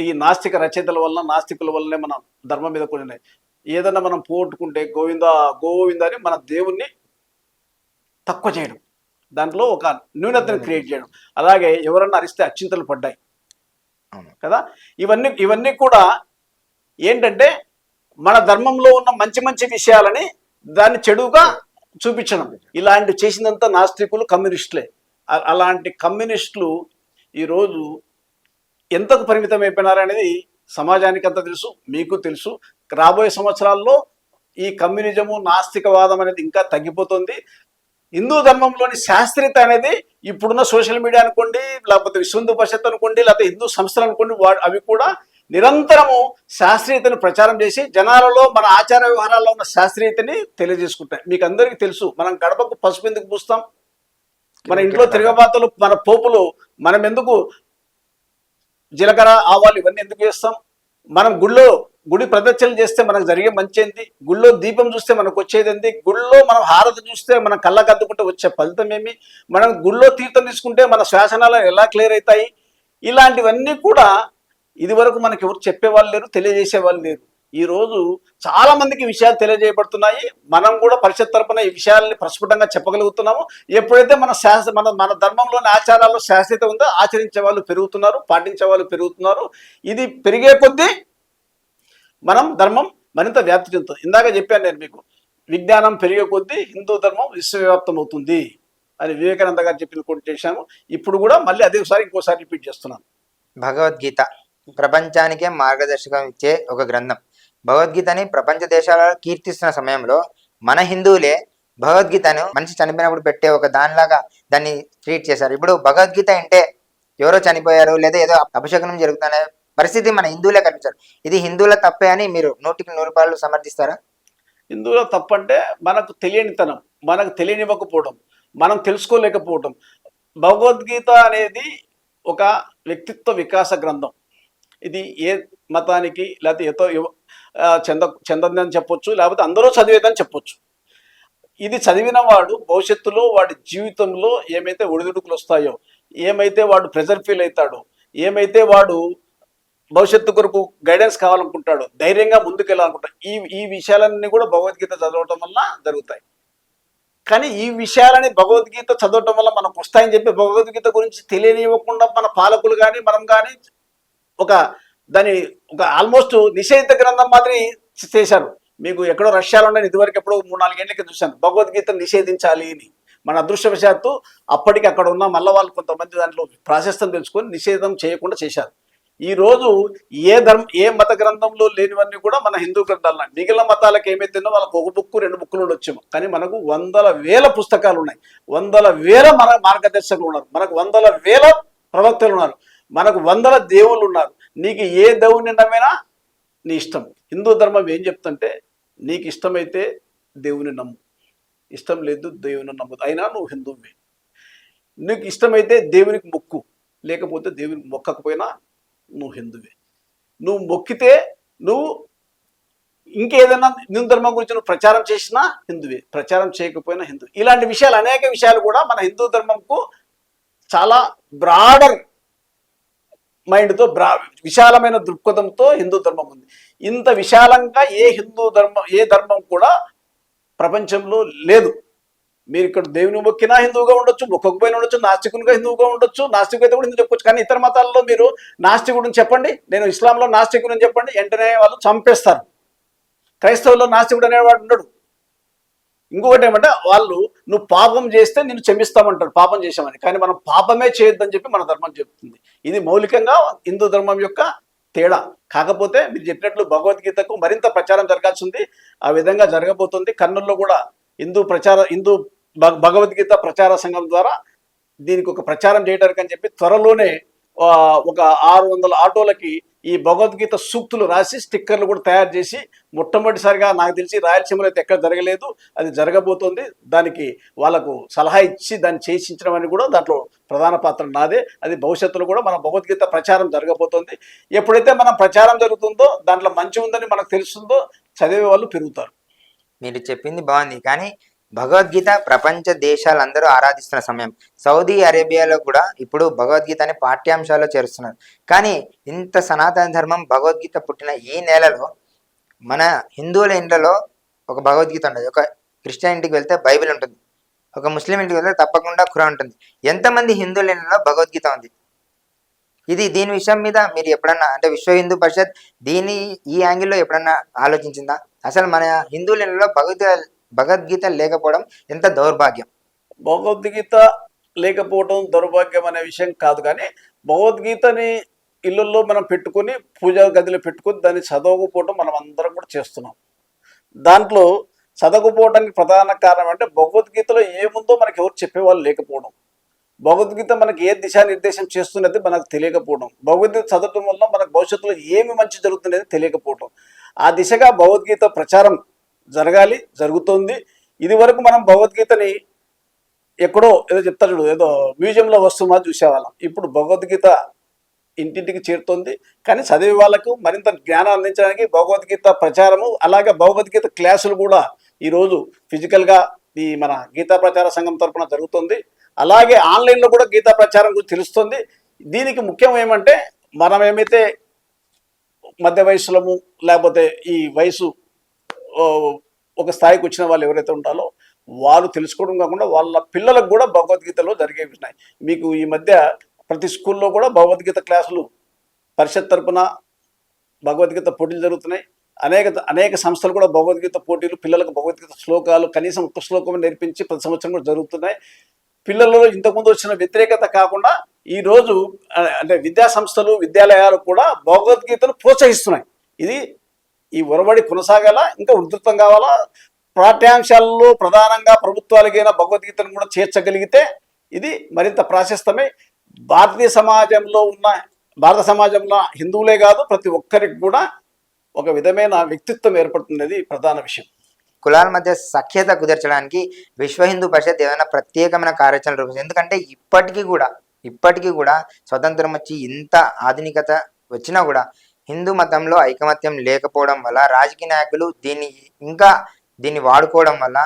ఈ నాస్తిక రచయితల వల్ల, నాస్తికుల వల్లనే మన ధర్మం మీద కొన్ని ఏదన్నా మనం పోగొట్టుకుంటే గోవింద అని మన దేవుణ్ణి తక్కువ చేయడం, దాంట్లో ఒక న్యూనతను క్రియేట్ చేయడం. అలాగే ఎవరన్నా అరిస్తే అచ్చింతలు పడ్డాయి కదా, ఇవన్నీ కూడా ఏంటంటే మన ధర్మంలో ఉన్న మంచి మంచి విషయాలని దాన్ని చెడుగా చూపించడం. ఇలాంటి చేసినంత నాస్తికులు కమ్యూనిస్టులే. అలాంటి కమ్యూనిస్టులు ఈరోజు ఎంతకు పరిమితం అయిపోయినారనేది సమాజానికి అంత తెలుసు, మీకు తెలుసు. రాబోయే సంవత్సరాల్లో ఈ కమ్యూనిజము, నాస్తికవాదం అనేది ఇంకా తగ్గిపోతుంది. హిందూ ధర్మంలోని శాస్త్రీయత అనేది ఇప్పుడున్న సోషల్ మీడియా అనుకోండి, లేకపోతే విశ్వ హిందూ పరిషత్ అనుకోండి, లేకపోతే హిందూ సంస్థలు అనుకోండి, అవి కూడా నిరంతరము శాస్త్రీయతను ప్రచారం చేసి జనాలలో మన ఆచార వ్యవహారాల్లో ఉన్న శాస్త్రీయతని తెలియజేసుకుంటాయి. మీకు అందరికీ తెలుసు, మనం గడపకు పసుపు ఎందుకు పూస్తాం, మన ఇంట్లో తిరగబాతలు, మన పోపులు మనం ఎందుకు జీలకర్ర ఆవాలు ఇవన్నీ ఎందుకు వేస్తాం, మనం గుడి ప్రదక్షిణలు చేస్తే మనకు జరిగే మంచి ఏంటి, గుళ్ళో దీపం చూస్తే మనకు వచ్చేది ఏంటి, గుళ్ళో మనం హారతి చూస్తే మనం కళ్ళకు అద్దుకుంటే వచ్చే ఫలితం ఏమి, మనం గుళ్ళో తీర్థం తీసుకుంటే మన శ్వాసనాలు ఎలా క్లియర్ అవుతాయి, ఇలాంటివన్నీ కూడా ఇది వరకు మనకి ఎవరు చెప్పేవాళ్ళు లేరు, తెలియజేసేవాళ్ళు లేరు. ఈరోజు చాలా మందికి విషయాలు తెలియజేయబడుతున్నాయి. మనం కూడా పరిషత్ తరపున ఈ విషయాలని ప్రస్ఫుటంగా చెప్పగలుగుతున్నాము. ఎప్పుడైతే మన ధర్మంలోని ఆచారాల్లో శాశ్వత ఉందో ఆచరించే వాళ్ళు పెరుగుతున్నారు, పాటించే వాళ్ళు పెరుగుతున్నారు. ఇది పెరిగే కొద్దీ మనం ధర్మం మరింత వ్యాప్తి చెందుతుంది. ఇందాక చెప్పాను నేను మీకు, విజ్ఞానం పెరిగే కొద్దీ హిందూ ధర్మం విశ్వవ్యాప్తం అవుతుంది అని వివేకానంద గారు చెప్పిన కోట్ చేశాము. ఇప్పుడు కూడా మళ్ళీ ఇంకోసారి రిపీట్ చేస్తున్నాను. భగవద్గీత ప్రపంచానికే మార్గదర్శకం ఇచ్చే ఒక గ్రంథం. భగవద్గీతని ప్రపంచ దేశాలలో కీర్తిస్తున్న సమయంలో మన హిందువులే భగవద్గీతను మనిషి చనిపోయినప్పుడు పెట్టే ఒక దానిలాగా దాన్ని ట్రీట్ చేశారు. ఇప్పుడు భగవద్గీత అంటే ఎవరో చనిపోయారు లేదా ఏదో అపశకునం జరుగుతున్న పరిస్థితి మన హిందువులే కనిపించారు. ఇది హిందువుల తప్పే అని మీరు 100% సమర్థిస్తారా? హిందువుల తప్పంటే మనకు తెలియనితనం, మనకు తెలియనివ్వకపోవడం, మనం తెలుసుకోలేకపోవడం. భగవద్గీత అనేది ఒక వ్యక్తిత్వ వికాస గ్రంథం. ఇది ఏ మతానికి లేకపోతే చెందని చెప్పొచ్చు, లేకపోతే అందరూ చదివేదని చెప్పొచ్చు. ఇది చదివిన వాడు భవిష్యత్తులో వాడి జీవితంలో ఏమైతే ఒడిదుడుకులు వస్తాయో, ఏమైతే వాడు ప్రెజర్ ఫీల్ అవుతాడో, ఏమైతే వాడు భవిష్యత్తు కొరకు గైడెన్స్ కావాలనుకుంటాడు, ధైర్యంగా ముందుకెళ్ళాలనుకుంటాడు, ఈ విషయాలన్నీ కూడా భగవద్గీత చదవటం వల్ల జరుగుతాయి. కానీ ఈ విషయాలని భగవద్గీత చదవటం వల్ల మనకు వస్తాయని చెప్పి భగవద్గీత గురించి తెలియనివ్వకుండా మన పాలకులు కానీ మనం కానీ ఒక దాని ఒక ఆల్మోస్ట్ నిషేధిత గ్రంథం మాదిరి చేశారు. మీకు ఎక్కడో రష్యాలో ఉండే ఇదివరకు ఎప్పుడో 3-4 ఏళ్ళకి చూశాను భగవద్గీతను నిషేధించాలి అని. మన అదృష్టవశాత్తు అప్పటికి అక్కడ ఉన్న మళ్ళీ వాళ్ళు కొంతమంది దాంట్లో ప్రాశస్తం తెలుసుకొని నిషేధం చేయకుండా చేశారు. ఈ రోజు ఏ మత గ్రంథంలో లేనివన్నీ కూడా మన హిందూ గ్రంథాలు. మిగిలిన మతాలకు ఏమైతేనో వాళ్ళకి ఒక బుక్ 2 బుక్కులు ఉండొచ్చేమో, కానీ మనకు 100,000 పుస్తకాలు ఉన్నాయి, 100,000 మన మార్గదర్శకులు ఉన్నారు, మనకు 100,000 ప్రవక్తలు ఉన్నారు, మనకు 100 దేవుళ్ళు ఉన్నారు. నీకు ఏ దేవుని నమ్మినా నీ ఇష్టం. హిందూ ధర్మం ఏం చెప్తుంటే నీకు ఇష్టమైతే దేవుని నమ్ము, ఇష్టం లేదు దేవుని నమ్మదు, అయినా నువ్వు హిందువువే. నీకు ఇష్టమైతే దేవునికి మొక్కు, లేకపోతే దేవునికి మొక్కకపోయినా నువ్వు హిందువే. నువ్వు మొక్కితే నువ్వు ఇంకేదైనా హిందూ ధర్మం గురించి నువ్వు ప్రచారం చేసినా హిందువే, ప్రచారం చేయకపోయినా హిందూ. ఇలాంటి విషయాలు అనేక విషయాలు కూడా మన హిందూ ధర్మంకు చాలా బ్రాడర్ మైండ్తో విశాలమైన దృక్పథంతో హిందూ ధర్మం ఉంది. ఇంత విశాలంగా ఏ ధర్మం కూడా ప్రపంచంలో లేదు. మీరు ఇక్కడ దేవుని మొక్కినా హిందువుగా ఉండొచ్చు, మొక్కకపోయినా ఉండొచ్చు, నాస్తికునిగా హిందువుగా ఉండొచ్చు, నాస్తికు అయితే కూడా హిందూ చెప్పొచ్చు. కానీ ఇతర మతాల్లో మీరు నాస్తికుడిని చెప్పండి, నేను ఇస్లాంలో నాస్తికుడిని చెప్పండి, వెంటనే వాళ్ళు చంపేస్తారు. క్రైస్తవుల్లో నాస్తికుడు అనేవాడు ఉండడు. ఇంకొకటి ఏమంటే వాళ్ళు నువ్వు పాపం చేస్తే నిన్ను క్షమిస్తామంటాడు పాపం చేసామని, కానీ మనం పాపమే చేయొద్దని చెప్పి మన ధర్మం చెప్తుంది. ఇది మౌలికంగా హిందూ ధర్మం యొక్క తేడా. కాకపోతే మీరు చెప్పినట్లు భగవద్గీతకు మరింత ప్రచారం జరగాల్సి ఉంది, ఆ విధంగా జరగబోతుంది. కర్నూలులో కూడా హిందూ భగవద్గీత ప్రచార సంఘం ద్వారా దీనికి ఒక ప్రచారం చేయడానికి అని చెప్పి త్వరలోనే ఒక 600 ఆటోలకి ఈ భగవద్గీత సూక్తులు రాసి స్టిక్కర్లు కూడా తయారు చేసి, మొట్టమొదటిసారిగా నాకు తెలిసి రాయలసీమలో అయితే ఎక్కడ జరగలేదు, అది జరగబోతోంది. దానికి వాళ్ళకు సలహా ఇచ్చి దాన్ని చేయించడం అని కూడా దాంట్లో ప్రధాన పాత్ర నాదే. అది భవిష్యత్తులో కూడా మన భగవద్గీత ప్రచారం జరగబోతోంది. ఎప్పుడైతే మనం ప్రచారం జరుగుతుందో దాంట్లో మంచి ఉందని మనకు తెలుస్తుందో చదివే వాళ్ళు పెరుగుతారు. మీరు చెప్పింది బాగుంది, కానీ భగవద్గీత ప్రపంచ దేశాలందరూ ఆరాధిస్తున్న సమయం. సౌదీ అరేబియాలో కూడా ఇప్పుడు భగవద్గీతని పాఠ్యాంశాల్లో చేరుస్తున్నారు. కానీ ఇంత సనాతన ధర్మం భగవద్గీత పుట్టిన ఈ నేలలో మన హిందువుల ఇండ్లలో ఒక భగవద్గీత ఉండదు. ఒక క్రిస్టియన్ ఇంటికి వెళ్తే బైబిల్ ఉంటుంది, ఒక ముస్లిం ఇంటికి వెళ్తే తప్పకుండా ఖురాన్ ఉంటుంది. ఎంతమంది హిందువుల ఇండ్లలో భగవద్గీత ఉంది? దీని విషయం మీద మీరు ఎప్పుడన్నా, అంటే విశ్వ హిందూ పరిషత్ ఈ యాంగిల్లో ఎప్పుడన్నా ఆలోచించిందా? అసలు మన హిందువులలో భగవద్గీత లేకపోవడం ఎంత దౌర్భాగ్యం. భగవద్గీత లేకపోవడం దౌర్భాగ్యం అనే విషయం కాదు, కానీ భగవద్గీతని ఇళ్ళల్లో మనం పెట్టుకొని పూజా గదిలో పెట్టుకొని దాన్ని చదవకపోవడం మనం అందరం కూడా చేస్తున్నాం. దాంట్లో చదవకపోవడానికి ప్రధాన కారణం అంటే భగవద్గీతలో ఏముందో మనకి ఎవరు చెప్పేవాళ్ళు లేకపోవడం, భగవద్గీత మనకి ఏ దిశానిర్దేశం చేస్తున్నది మనకు తెలియకపోవడం, భగవద్గీత చదవడం వల్ల మనకు భవిష్యత్తులో ఏమి మంచి జరుగుతున్నది తెలియకపోవడం. ఆ దిశగా భగవద్గీత ప్రచారం జరగాలి, జరుగుతుంది. ఇది వరకు మనం భగవద్గీతని ఎక్కడో ఏదో చెప్తారు చూడు, ఏదో మ్యూజియంలో వస్తున్నా చూసేవాళ్ళం. ఇప్పుడు భగవద్గీత ఇంటింటికి చేరుతుంది. కానీ చదివే వాళ్ళకు మరింత జ్ఞానం అందించడానికి భగవద్గీత ప్రచారము, అలాగే భగవద్గీత క్లాసులు కూడా ఈరోజు ఫిజికల్గా ఈ మన గీతా ప్రచార సంఘం తరఫున జరుగుతుంది. అలాగే ఆన్లైన్లో కూడా గీతా ప్రచారం గురించి తెలుస్తుంది. దీనికి ముఖ్యం ఏమంటే మనం ఏమైతే మధ్య వయసులము, లేకపోతే ఈ వయసు ఒక స్థాయికి వచ్చిన వాళ్ళు ఎవరైతే ఉంటారో వాళ్ళు తెలుసుకోవడం కాకుండా వాళ్ళ పిల్లలకు కూడా భగవద్గీతలో జరిగే ఉన్నాయి. మీకు ఈ మధ్య ప్రతి స్కూల్లో కూడా భగవద్గీత క్లాసులు పరిషత్ తరపున భగవద్గీత పోటీలు జరుగుతున్నాయి. అనేక సంస్థలు కూడా భగవద్గీత పోటీలు, పిల్లలకు భగవద్గీత శ్లోకాలు కనీసం ఒక్క శ్లోకం నేర్పించి ప్రతి సంవత్సరం కూడా జరుగుతున్నాయి. పిల్లల్లో ఇంతకుముందు వచ్చిన వ్యతిరేకత కాకుండా ఈరోజు అంటే విద్యా సంస్థలు, విద్యాలయాలు కూడా భగవద్గీతను ప్రోత్సహిస్తున్నాయి. ఇది ఈ ఒరవడి కొనసాగాల, ఇంకా ఉధృతం కావాలా. పాఠ్యాంశాలలో ప్రధానంగా ప్రభుత్వాలకైనా భగవద్గీతను కూడా చేర్చగలిగితే ఇది మరింత ప్రాశస్తమే. భారత సమాజంలో హిందువులే కాదు ప్రతి ఒక్కరికి కూడా ఒక విధమైన వ్యక్తిత్వం ఏర్పడుతున్నది ప్రధాన విషయం. కులాల మధ్య సఖ్యత కుదర్చడానికి విశ్వ హిందూ పరిషత్ ఏదైనా ప్రత్యేకమైన కార్యాచరణ రూపొందించింది? ఎందుకంటే ఇప్పటికీ కూడా స్వతంత్రం వచ్చి ఇంత ఆధునికత వచ్చినా కూడా హిందూ మతంలో ఐకమత్యం లేకపోవడం వల్ల రాజకీయ నాయకులు దీన్ని వాడుకోవడం వల్ల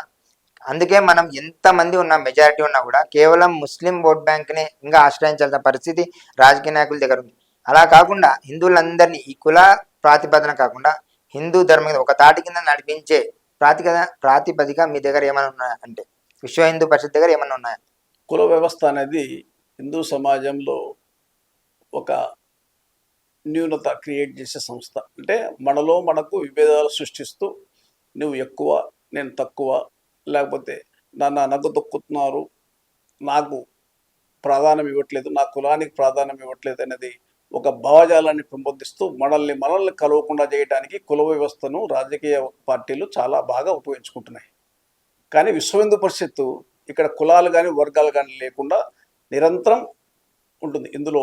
అందుకే మనం ఎంతమంది ఉన్నా, మెజారిటీ ఉన్నా కూడా కేవలం ముస్లిం ఓట్ బ్యాంక్‌నే ఇంకా ఆశ్రయించాల్సిన పరిస్థితి రాజకీయ నాయకుల దగ్గర ఉంది. అలా కాకుండా హిందువులందరినీ ఈ కుల ప్రాతిపదన కాకుండా హిందూ ధర్మం మీద ఒక తాటి కింద నడిపించే ప్రాతిపదిక మీ దగ్గర ఏమైనా ఉన్నాయా? అంటే విశ్వ హిందూ పరిషత్ దగ్గర ఏమన్నా ఉన్నాయా? కుల వ్యవస్థ అనేది హిందూ సమాజంలో ఒక న్యూనత క్రియేట్ చేసే సంస్థ. అంటే మనలో మనకు విభేదాలు సృష్టిస్తూ నువ్వు ఎక్కువ నేను తక్కువ, లేకపోతే నన్ను అనగదొక్కుతున్నారు, నాకు ప్రాధాన్యం ఇవ్వట్లేదు, నా కులానికి ప్రాధాన్యం ఇవ్వట్లేదు అనేది ఒక భావజాలాన్ని పెంపొందిస్తూ మనల్ని కలవకుండా చేయడానికి కుల వ్యవస్థను రాజకీయ పార్టీలు చాలా బాగా ఉపయోగించుకుంటున్నాయి. కానీ విశ్వ హిందూ పరిషత్తు ఇక్కడ కులాలు కానీ వర్గాలు కానీ లేకుండా నిరంతరం ఉంటుంది. ఇందులో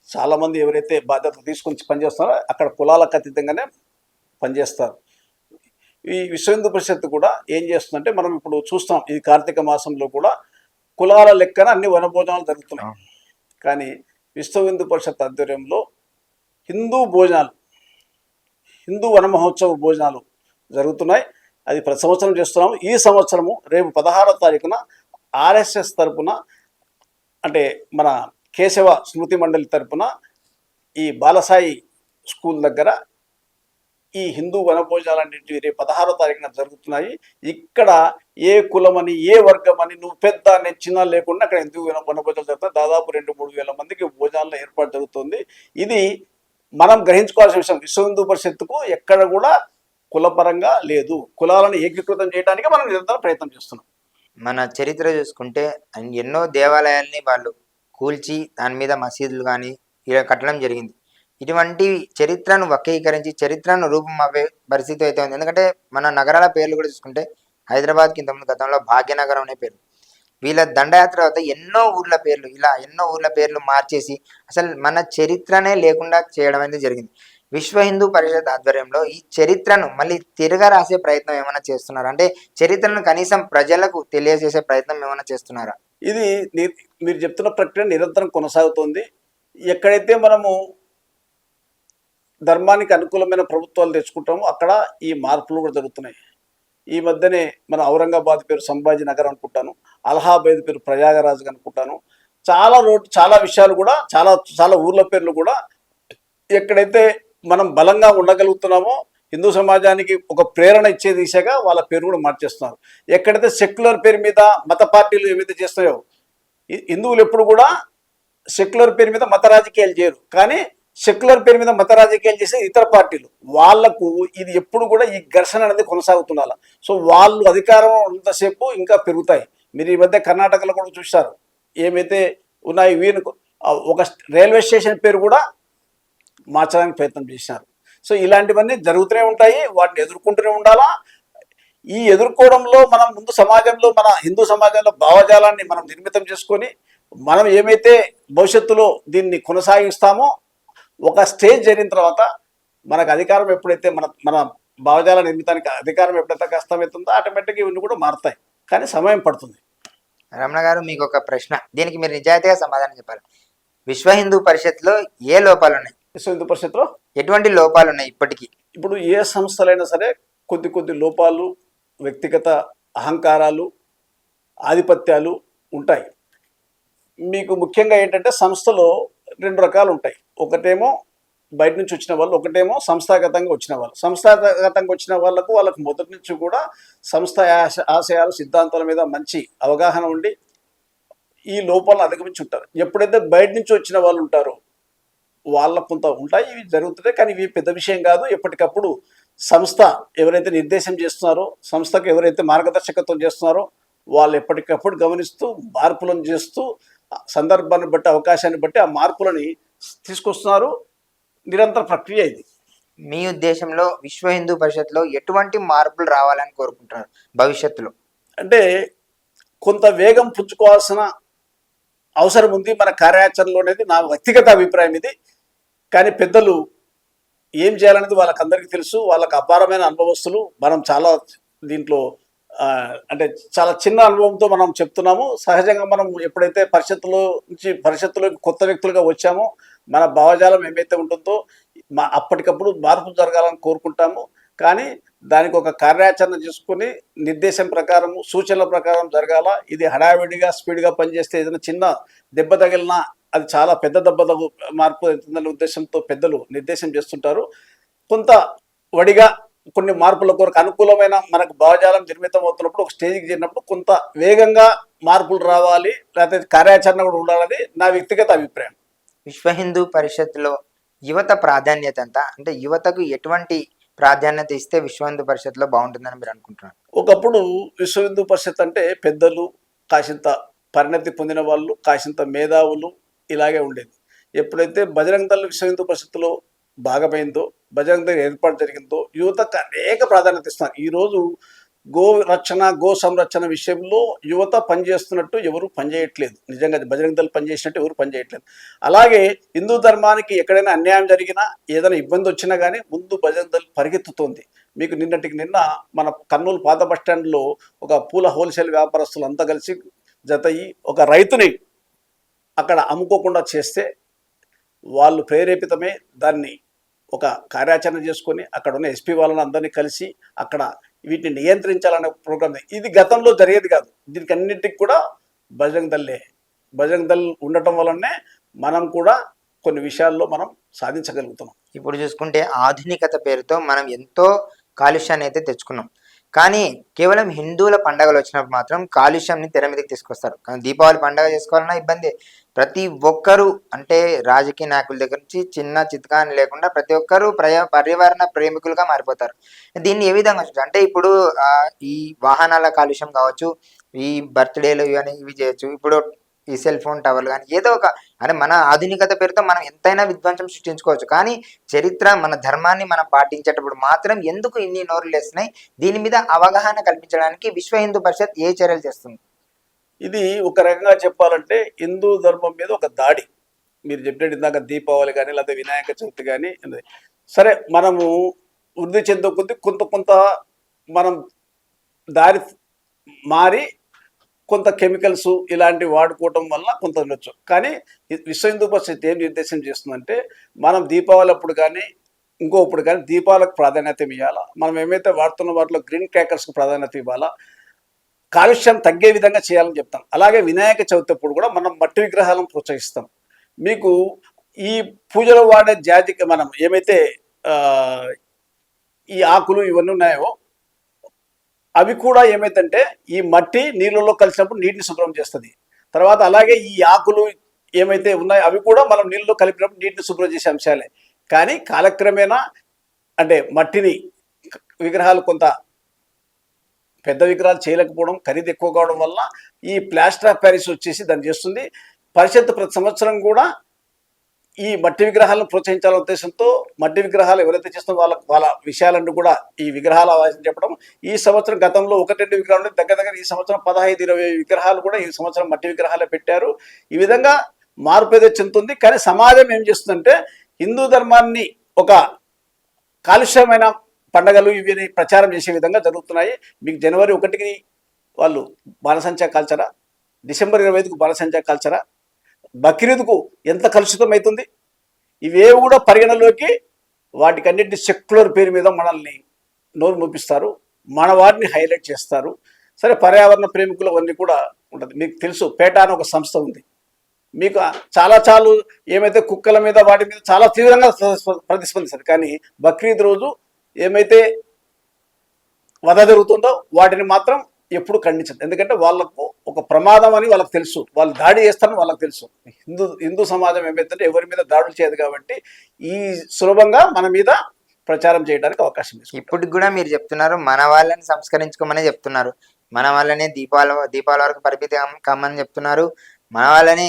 చాలామంది ఎవరైతే బాధ్యత తీసుకొని పనిచేస్తున్నారో అక్కడ కులాలకు అతీతంగానే పనిచేస్తారు. ఈ విశ్వ హిందూ పరిషత్తు కూడా ఏం చేస్తుందంటే, మనం ఇప్పుడు చూస్తాం ఈ కార్తీక మాసంలో కూడా కులాల లెక్కన అన్ని వనభోజనాలు జరుగుతున్నాయి. కానీ విశ్వ హిందూ పరిషత్ ఆధ్వర్యంలో హిందూ భోజనాలు, హిందూ వన మహోత్సవ భోజనాలు జరుగుతున్నాయి. అది ప్రతి సంవత్సరం చేస్తున్నాము. ఈ సంవత్సరము రేపు 16వ తారీఖున ఆర్ఎస్ఎస్ తరపున, అంటే మన కేశవ స్మృతి మండలి తరపున ఈ బాలసాయి స్కూల్ దగ్గర ఈ హిందూ వనభోజనాలన్నింటినీ రేపు 16వ తారీఖున జరుగుతున్నాయి. ఇక్కడ ఏ కులమని ఏ వర్గమని నువ్వు పెద్ద నెచ్చినా లేకుండా అక్కడ హిందూ వనభోజనాలు జరుగుతాయి. దాదాపు 2-3 వేల మందికి భోజనాల ఏర్పాటు జరుగుతుంది. ఇది మనం గ్రహించుకోవాల్సిన విషయం. విశ్వ హిందూ పరిషత్తుకు ఎక్కడ కూడా కులపరంగా లేదు. కులాలను ఏకీకృతం చేయడానికి మనం నిరంతరం ప్రయత్నం చేస్తున్నాం. మన చరిత్ర చూసుకుంటే ఎన్నో దేవాలయాల్ని వాళ్ళు కూల్చి దాని మీద మసీదులు కానీ ఇలా కట్టడం జరిగింది. ఇటువంటి చరిత్రను వక్రీకరించి చరిత్రను రూపం అవ్వే పరిస్థితి అయితే ఉంది. ఎందుకంటే మన నగరాల పేర్లు కూడా చూసుకుంటే హైదరాబాద్కి ఇంతకుముందు గతంలో భాగ్యనగరం అనే పేరు. వీళ్ళ దండయాత్ర తర్వాత ఎన్నో ఊర్ల పేర్లు మార్చేసి అసలు మన చరిత్రనే లేకుండా చేయడం అనేది జరిగింది. విశ్వ హిందూ పరిషత్ ఆధ్వర్యంలో ఈ చరిత్రను మళ్ళీ తిరగ రాసే ప్రయత్నం ఏమైనా చేస్తున్నారా? అంటే చరిత్రను కనీసం ప్రజలకు తెలియజేసే ప్రయత్నం ఏమైనా చేస్తున్నారా? ఇది మీరు చెప్తున్న ప్రక్రియ నిరంతరం కొనసాగుతోంది. ఎక్కడైతే మనము ధర్మానికి అనుకూలమైన ప్రభుత్వాలు తెచ్చుకుంటామో అక్కడ ఈ మార్పులు కూడా జరుగుతున్నాయి. ఈ మధ్యనే మన ఔరంగాబాద్ పేరు సంభాజీ నగర్ అనుకుంటాను, అలహాబాద్ పేరు ప్రయాగరాజ్ అనుకుంటాను. చాలా విషయాలు కూడా చాలా ఊర్ల పేర్లు కూడా ఎక్కడైతే మనం బలంగా ఉండగలుగుతున్నామో హిందూ సమాజానికి ఒక ప్రేరణ ఇచ్చే దిశగా వాళ్ళ పేరు కూడా మార్చేస్తున్నారు. ఎక్కడైతే సెక్యులర్ పేరు మీద మత పార్టీలు ఏవైతే చేస్తాయో, హిందువులు ఎప్పుడు కూడా సెక్యులర్ పేరు మీద మత రాజకీయాలు చేయరు, కానీ సెక్యులర్ పేరు మీద మత రాజకీయాలు చేసే ఇతర పార్టీలు వాళ్లకు ఇది ఎప్పుడు కూడా ఈ ఘర్షణ అనేది కొనసాగుతుండాలి. సో వాళ్ళు అధికారం ఉన్నంతసేపు ఇంకా పెరుగుతాయి. మీరు ఈ మధ్య కర్ణాటకలో కూడా చూశారు ఏమైతే ఉన్నాయి. వీరికి ఒక రైల్వే స్టేషన్ పేరు కూడా మార్చడానికి ప్రయత్నం చేశారు. సో ఇలాంటివన్నీ జరుగుతూనే ఉంటాయి, వాటిని ఎదుర్కొంటూనే ఉండాలా. ఈ ఎదుర్కోవడంలో మనం ముందు సమాజంలో, మన హిందూ సమాజంలో భావజాలాన్ని మనం నిర్మితం చేసుకొని మనం ఏమైతే భవిష్యత్తులో దీన్ని కొనసాగిస్తామో, ఒక స్టేజ్ జరిగిన తర్వాత మనకు అధికారం ఎప్పుడైతే మన భావజాల నిర్మితానికి అధికారం ఎప్పుడైతే కష్టమవుతుందో ఆటోమేటిక్గా ఇవన్నీ కూడా మారుతాయి, కానీ సమయం పడుతుంది. రమణ గారు, మీకు ఒక ప్రశ్న, దీనికి మీరు నిజాయితీగా సమాధానం చెప్పాలి. విశ్వ హిందూ పరిషత్లో ఏ లోపాలు ఉన్నాయి? విశ్వ హిందూ పరిషత్లో ఎటువంటి లోపాలు ఉన్నాయి ఇప్పటికీ? ఇప్పుడు ఏ సంస్థలైనా సరే కొద్ది లోపాలు, వ్యక్తిగత అహంకారాలు, ఆధిపత్యాలు ఉంటాయి. మీకు ముఖ్యంగా ఏంటంటే సంస్థలో 2 రకాలు ఉంటాయి. ఒకటేమో బయట నుంచి వచ్చిన వాళ్ళు, ఒకటేమో సంస్థాగతంగా వచ్చిన వాళ్ళు. సంస్థాగతంగా వచ్చిన వాళ్ళకు మొదటి నుంచి కూడా సంస్థ ఆశయాలు, సిద్ధాంతాల మీద మంచి అవగాహన ఉండి ఈ లోపాలను అధిగమించి ఉంటారు. ఎప్పుడైతే బయట నుంచి వచ్చిన వాళ్ళు ఉంటారో వాళ్ళకు కొంత ఉంటాయి, ఇవి జరుగుతుంటాయి, కానీ ఇవి పెద్ద విషయం కాదు. ఎప్పటికప్పుడు సంస్థ ఎవరైతే నిర్దేశం చేస్తున్నారో, సంస్థకు ఎవరైతే మార్గదర్శకత్వం చేస్తున్నారో వాళ్ళు ఎప్పటికప్పుడు గమనిస్తూ మార్పులను చేస్తూ సందర్భాన్ని బట్టి, అవకాశాన్ని బట్టి ఆ మార్పులని తీసుకొస్తున్నారు. నిరంతర ప్రక్రియ ఇది. మీ ఉద్దేశంలో విశ్వ హిందూ పరిషత్లో ఎటువంటి మార్పులు రావాలని కోరుకుంటున్నారు భవిష్యత్తులో? అంటే కొంత వేగం పుచ్చుకోవాల్సిన అవసరం ఉంది మన కార్యాచరణలో అనేది నా వ్యక్తిగత అభిప్రాయం ఇది. కానీ పెద్దలు ఏం చేయాలనేది వాళ్ళకందరికీ తెలుసు, వాళ్ళకి అపారమైన అనుభవస్తులు. మనం చాలా దీంట్లో అంటే చాలా చిన్న అనుభవంతో మనం చెప్తున్నాము. సహజంగా మనం ఎప్పుడైతే పరిషత్తులో కొత్త వ్యక్తులుగా వచ్చామో మన భావజాలం ఏమైతే ఉంటుందో అప్పటికప్పుడు మార్పు జరగాలని కోరుకుంటాము. కానీ దానికి ఒక కార్యాచరణ చేసుకుని నిర్దేశం ప్రకారం సూచనల ప్రకారం జరగాల. ఇది హడావిడిగా స్పీడ్గా పనిచేస్తే ఏదైనా చిన్న దెబ్బ తగిలినా అది చాలా పెద్ద దెబ్బ మార్పు అవుతుందనే ఉద్దేశంతో పెద్దలు నిర్దేశం చేస్తుంటారు. కొంత వడిగా కొన్ని మార్పుల కొరకు అనుకూలమైన మనకు భావజాలం నిర్మితం అవుతున్నప్పుడు ఒక స్టేజ్కి చేరినప్పుడు కొంత వేగంగా మార్పులు రావాలి, లేకపోతే కార్యాచరణ కూడా ఉండాలని నా వ్యక్తిగత అభిప్రాయం. విశ్వ హిందూ పరిషత్లో యువత ప్రాధాన్యత ఎంత, అంటే యువతకు ఎటువంటి ప్రాధాన్యత ఇస్తే విశ్వ హిందూ పరిషత్లో బాగుంటుందని మీరు అనుకుంటున్నారు? ఒకప్పుడు విశ్వ హిందూ పరిషత్ అంటే పెద్దలు, కాసింత పరిణతి పొందిన వాళ్ళు, కాసింత మేధావులు ఇలాగే ఉండేది. ఎప్పుడైతే బజరంగ దళ విశ్వ హిందూ పరిషత్తులో భాగమైందో, బజరంగ దళ ఏర్పాటు జరిగిందో యువతకు అనేక ప్రాధాన్యత ఇస్తున్నారు. ఈరోజు గో రక్షణ, గో సంరక్షణ విషయంలో యువత పనిచేస్తున్నట్టు ఎవరు పనిచేయట్లేదు. నిజంగా బజరంగ దళ పనిచేసినట్టు ఎవరు పనిచేయట్లేదు. అలాగే హిందూ ధర్మానికి ఎక్కడైనా అన్యాయం జరిగినా, ఏదైనా ఇబ్బంది వచ్చినా కానీ ముందు బజరంగ దళ పరిగెత్తుతోంది. మీకు నిన్నటికి నిన్న మన కర్నూలు పాత బస్టాండ్లో ఒక పూల హోల్సేల్ వ్యాపారస్తులు అంతా కలిసి జతయి ఒక రైతుని అక్కడ అమ్ముకోకుండా చేస్తే వాళ్ళు ప్రేరేపితమే దాన్ని ఒక కార్యాచరణ చేసుకొని అక్కడ ఉన్న ఎస్పీ వాళ్ళని అందరినీ కలిసి అక్కడ వీటిని నియంత్రించాలనే ప్రోగ్రామ్. ఇది గతంలో జరిగేది కాదు. దీనికి అన్నింటికి కూడా బజరంగ దళ్ ఉండటం వల్లనే మనం కూడా కొన్ని విషయాల్లో మనం సాధించగలుగుతున్నాం. ఇప్పుడు చూసుకుంటే ఆధునికత పేరుతో మనం ఎంతో కాలుష్యాన్ని అయితే తెచ్చుకున్నాం. కానీ కేవలం హిందువుల పండుగలు వచ్చినప్పుడు మాత్రం కాలుష్యాన్ని తెర మీదకి తీసుకొస్తారు. కానీ దీపావళి పండుగ చేసుకోవాలన్నా ఇబ్బంది. ప్రతి ఒక్కరూ, అంటే రాజకీయ నాయకుల దగ్గర నుంచి చిన్న చిత్కా అని లేకుండా ప్రతి ఒక్కరూ పర్యావరణ ప్రేమికులుగా మారిపోతారు. దీన్ని ఏ విధంగా చూస్తారు? అంటే ఇప్పుడు ఈ వాహనాల కాలుష్యం కావచ్చు, ఈ బర్త్డేలు ఇవి చేయొచ్చు, ఇప్పుడు ఈ సెల్ ఫోన్ టవర్లు కానీ ఏదో ఒక, అంటే మన ఆధునికత పేరుతో మనం ఎంతైనా విధ్వంసం సృష్టించుకోవచ్చు. కానీ చరిత్ర, మన ధర్మాన్ని మనం పాటించేటప్పుడు మాత్రం ఎందుకు ఇన్ని నోరులు వేస్తున్నాయి? దీని మీద అవగాహన కల్పించడానికి విశ్వ హిందూ పరిషత్ ఏ చర్యలు చేస్తుంది? ఇది ఒక రకంగా చెప్పాలంటే హిందూ ధర్మం మీద ఒక దాడి. మీరు చెప్పినట్టు ఇందాక దీపావళి కానీ లేకపోతే వినాయక చవితి కానీ, సరే మనము వృద్ధి చెందే కొద్దీ కొంత మనం దారి మారి కొంత కెమికల్స్ ఇలాంటివి వాడుకోవటం వల్ల కొంత ఉండొచ్చు. కానీ విశ్వ హిందూ పరిషత్ ఏం నిర్దేశం చేస్తుందంటే, మనం దీపావళి అప్పుడు కానీ ఇంకోప్పుడు కానీ దీపాలకు ప్రాధాన్యత ఇవ్వాలా. మనం ఏమైతే వాడుతున్న వాటిలో గ్రీన్ క్రాకర్స్కి ప్రాధాన్యత ఇవ్వాలా, కాలుష్యం తగ్గే విధంగా చేయాలని చెప్తాం. అలాగే వినాయక చవితి అప్పుడు కూడా మనం మట్టి విగ్రహాలను ప్రోత్సహిస్తాం. మీకు ఈ పూజలో వాడే జాతికి మనం ఏమైతే ఈ ఆకులు ఇవన్నీ ఉన్నాయో అవి కూడా ఏమైతుంటే ఈ మట్టి నీళ్ళలో కలిసినప్పుడు నీటిని శుభ్రం చేస్తుంది. తర్వాత అలాగే ఈ ఆకులు ఏమైతే ఉన్నాయో అవి కూడా మనం నీళ్ళలో కలిపినప్పుడు నీటిని శుభ్రం చేసే అంశాలే. కానీ కాలక్రమేణా అంటే మట్టిని విగ్రహాలు కొంత పెద్ద విగ్రహాలు చేయలేకపోవడం, ఖరీదు ఎక్కువ కావడం వల్ల ఈ ప్లాస్టర్ ఆఫ్ ప్యారిస్ వచ్చేసి దాన్ని చేస్తుంది. పరిషత్ ప్రతి సంవత్సరం కూడా ఈ మట్టి విగ్రహాలను ప్రోత్సహించాలనే ఉద్దేశంతో మట్టి విగ్రహాలు ఎవరైతే చేస్తారో వాళ్ళ విషయాలన్నీ కూడా ఈ విగ్రహాల ఆవాసం చెప్పడం. ఈ సంవత్సరం గతంలో 1-2 విగ్రహాలు దగ్గర ఈ సంవత్సరం 15-20 విగ్రహాలు కూడా ఈ సంవత్సరం మట్టి విగ్రహాలే పెట్టారు. ఈ విధంగా మార్పు ఏదో చెందుతుంది. కానీ సమాజం ఏం చేస్తుందంటే హిందూ ధర్మాన్ని ఒక కాలుష్యమైన పండగలు ఇవి ప్రచారం చేసే విధంగా జరుగుతున్నాయి. మీకు జనవరి 1కి వాళ్ళు బాణసంచా కాల్చరా, డిసెంబర్ 25కు బాణసంచా కాల్చరా, బక్రీద్కు ఎంత కలుషితం అవుతుంది. ఇవేవి కూడా పరిగణలోకి వాటికన్నింటినీ సెక్యులర్ పేరు మీద మనల్ని నోరు మూపిస్తారు, మన వాటిని హైలైట్ చేస్తారు. సరే, పర్యావరణ ప్రేమికులు అవన్నీ కూడా ఉంటుంది. మీకు తెలుసు, పేట అని ఒక సంస్థ ఉంది. మీకు చాలా ఏమైతే కుక్కల మీద వాటి మీద చాలా తీవ్రంగా ప్రతిస్పందిస్తారు. కానీ బక్రీద్ రోజు ఏమైతే వధ జరుగుతుందో వాటిని మాత్రం ఎప్పుడు ఖండించదు. ఎందుకంటే వాళ్ళకు ఒక ప్రమాదం అని వాళ్ళకి తెలుసు, వాళ్ళు దాడి చేస్తారని వాళ్ళకి తెలుసు. హిందూ సమాజం ఏమైతే ఎవరి మీద దాడులు చేయదు కాబట్టి ఈ సులభంగా మన మీద ప్రచారం చేయడానికి అవకాశం ఉంది. ఇప్పటికి కూడా మీరు చెప్తున్నారు మన వాళ్ళని సంస్కరించుకోమని చెప్తున్నారు, మన వాళ్ళని దీపావళి వరకు పరిమితి కమ్మని చెప్తున్నారు, మన వాళ్ళని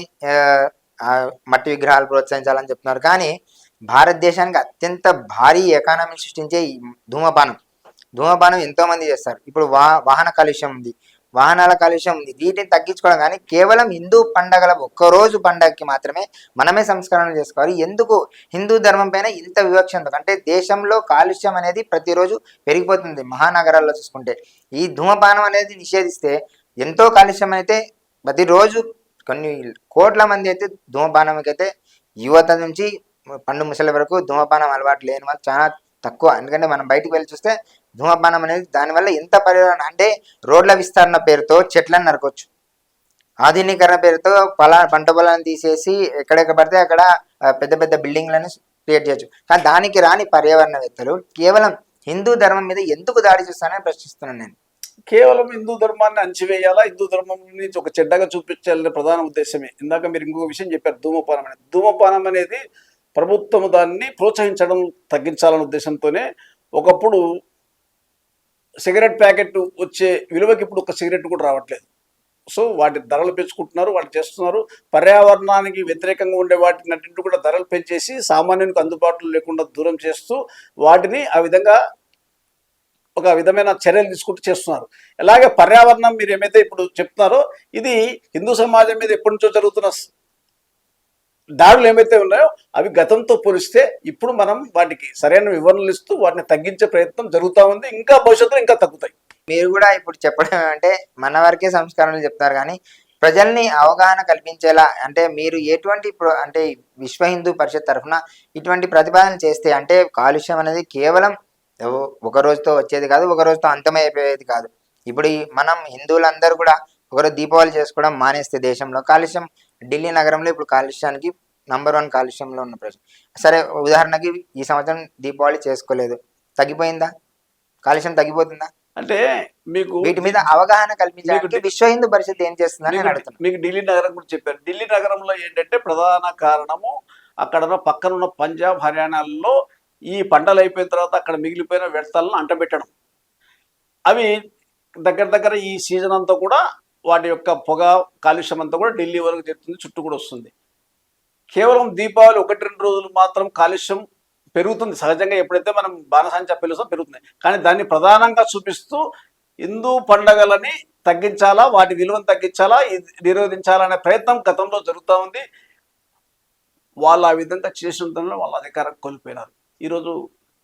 మట్టి విగ్రహాలు ప్రోత్సహించాలని చెప్తున్నారు. కానీ భారతదేశానికి అత్యంత భారీ ఎకానమీ సృష్టించే ఈ ధూమపానం ఎంతో మంది చేస్తారు. ఇప్పుడు వాహన కాలుష్యం ఉంది, వాహనాల కాలుష్యం ఉంది. వీటిని తగ్గించుకోవడం కానీ కేవలం హిందూ పండగల ఒక్కరోజు పండగకి మాత్రమే మనమే సంస్కరణ చేసుకోవాలి. ఎందుకు హిందూ ధర్మం పైన ఇంత వివక్ష ఎందుకు? అంటే దేశంలో కాలుష్యం అనేది ప్రతిరోజు పెరిగిపోతుంది. మహానగరాల్లో చూసుకుంటే ఈ ధూమపానం అనేది నిషేధిస్తే ఎంతో కాలుష్యం అయితే ప్రతిరోజు కొన్ని కోట్ల మంది అయితే ధూమపానంకి అయితే యువత నుంచి పండు ముసలి వరకు ధూమపానం అలవాటు లేని వాళ్ళు చాలా తక్కువ. ఎందుకంటే మనం బయటికి వెళ్ళి చూస్తే ధూమపానం అనేది దానివల్ల ఎంత పర్యావరణ అంటే రోడ్ల విస్తరణ పేరుతో చెట్లను నరకొచ్చు. ఆధునీకరణ పేరుతో పంట పొలాలను తీసేసి ఎక్కడెక్కడ పడితే అక్కడ పెద్ద పెద్ద బిల్డింగ్లను క్రియేట్ చేయొచ్చు. కానీ దానికి రాని పర్యావరణవేత్తలు కేవలం హిందూ ధర్మం మీద ఎందుకు దాడి చేస్తానని ప్రశ్నిస్తున్నాను నేను. కేవలం హిందూ ధర్మాన్ని అణచివేయాలా, హిందూ ధర్మం నుంచి ఒక చెడ్డగా చూపించాలనే ప్రధాన ఉద్దేశమే. ఇందాక మీరు ఇంకొక విషయం చెప్పారు, ధూమపానం అనేది. ధూమపానం అనేది ప్రభుత్వం దాన్ని ప్రోత్సహించడం తగ్గించాలనే ఉద్దేశంతోనే ఒకప్పుడు సిగరెట్ ప్యాకెట్ వచ్చే విలువకి ఇప్పుడు ఒక సిగరెట్ కూడా రావట్లేదు. సో వాటి ధరలు పెంచుకుంటున్నారు, వాటి చేస్తున్నారు. పర్యావరణానికి వ్యతిరేకంగా ఉండే వాటిని అన్నింటి కూడా ధరలు పెంచేసి సామాన్యునికి అందుబాటులో లేకుండా దూరం చేస్తూ వాటిని ఆ విధంగా ఒక విధమైన చర్యలు తీసుకుంటూ చేస్తున్నారు. అలాగే పర్యావరణం మీరు ఏమైతే ఇప్పుడు చెప్తున్నారో ఇది హిందూ సమాజం మీద ఎప్పటి నుంచో జరుగుతున్న దాడులు ఏమైతే ఉన్నాయో అవి గతంతో పోలిస్తే ఇప్పుడు మనం వాటికి సరైన వివరణలు ఇస్తూ వాటిని తగ్గించే ప్రయత్నం జరుగుతూ ఉంది. ఇంకా భవిష్యత్తులో ఇంకా తగ్గుతాయి. మీరు కూడా ఇప్పుడు చెప్పడం అంటే మన వరకే సంస్కరణలు చెప్తారు కానీ ప్రజల్ని అవగాహన కల్పించేలా అంటే మీరు ఎటువంటి అంటే విశ్వ హిందూ పరిషత్ తరఫున ఇటువంటి ప్రతిపాదన చేస్తే అంటే కాలుష్యం అనేది కేవలం ఒక రోజుతో వచ్చేది కాదు, ఒక రోజుతో అంతమైపోయేది కాదు. ఇప్పుడు మనం హిందువులందరూ కూడా ఒకరోజు దీపావళి చేసుకోవడం మానేస్తే దేశంలో కాలుష్యం ఢిల్లీ నగరంలో ఇప్పుడు కాలుష్యానికి నంబర్ 1 కాలుష్యంలో ఉన్న ప్రజలు. సరే ఉదాహరణకి ఈ సంవత్సరం దీపావళి చేసుకోలేదు, తగ్గిపోయిందా? కాలుష్యం తగ్గిపోతుందా? అంటే మీకు వీటి మీద అవగాహన కల్పించడానికి విశ్వ హిందూ పరిషత్ ఏం చేస్తుందని నేను అడుగుతున్నాను. మీకు ఢిల్లీ నగరం గురించి చెప్పారు. ఢిల్లీ నగరంలో ఏంటంటే ప్రధాన కారణము అక్కడ పక్కనున్న పంజాబ్, హర్యానాల్లో ఈ పంటలు అయిపోయిన తర్వాత అక్కడ మిగిలిపోయిన వ్యర్థాలను అంటబెట్టడం. అవి దగ్గర ఈ సీజన్ అంతా కూడా వాటి యొక్క పొగ కాలుష్యం అంతా కూడా ఢిల్లీ వరకు చెప్తుంది, చుట్టూ కూడా వస్తుంది. కేవలం దీపావళి 1-2 రోజులు మాత్రం కాలుష్యం పెరుగుతుంది. సహజంగా ఎప్పుడైతే మనం బాణసంచా పిలుస్తాం పెరుగుతుంది. కానీ దాన్ని ప్రధానంగా చూపిస్తూ హిందూ పండగలని తగ్గించాలా, వాటి విలువను తగ్గించాలా, నిరోధించాలా అనే ప్రయత్నం గతంలో జరుగుతూ ఉంది. వాళ్ళు ఆ విధంగా చేసిన వాళ్ళ అధికారం కోల్పోయినారు. ఈరోజు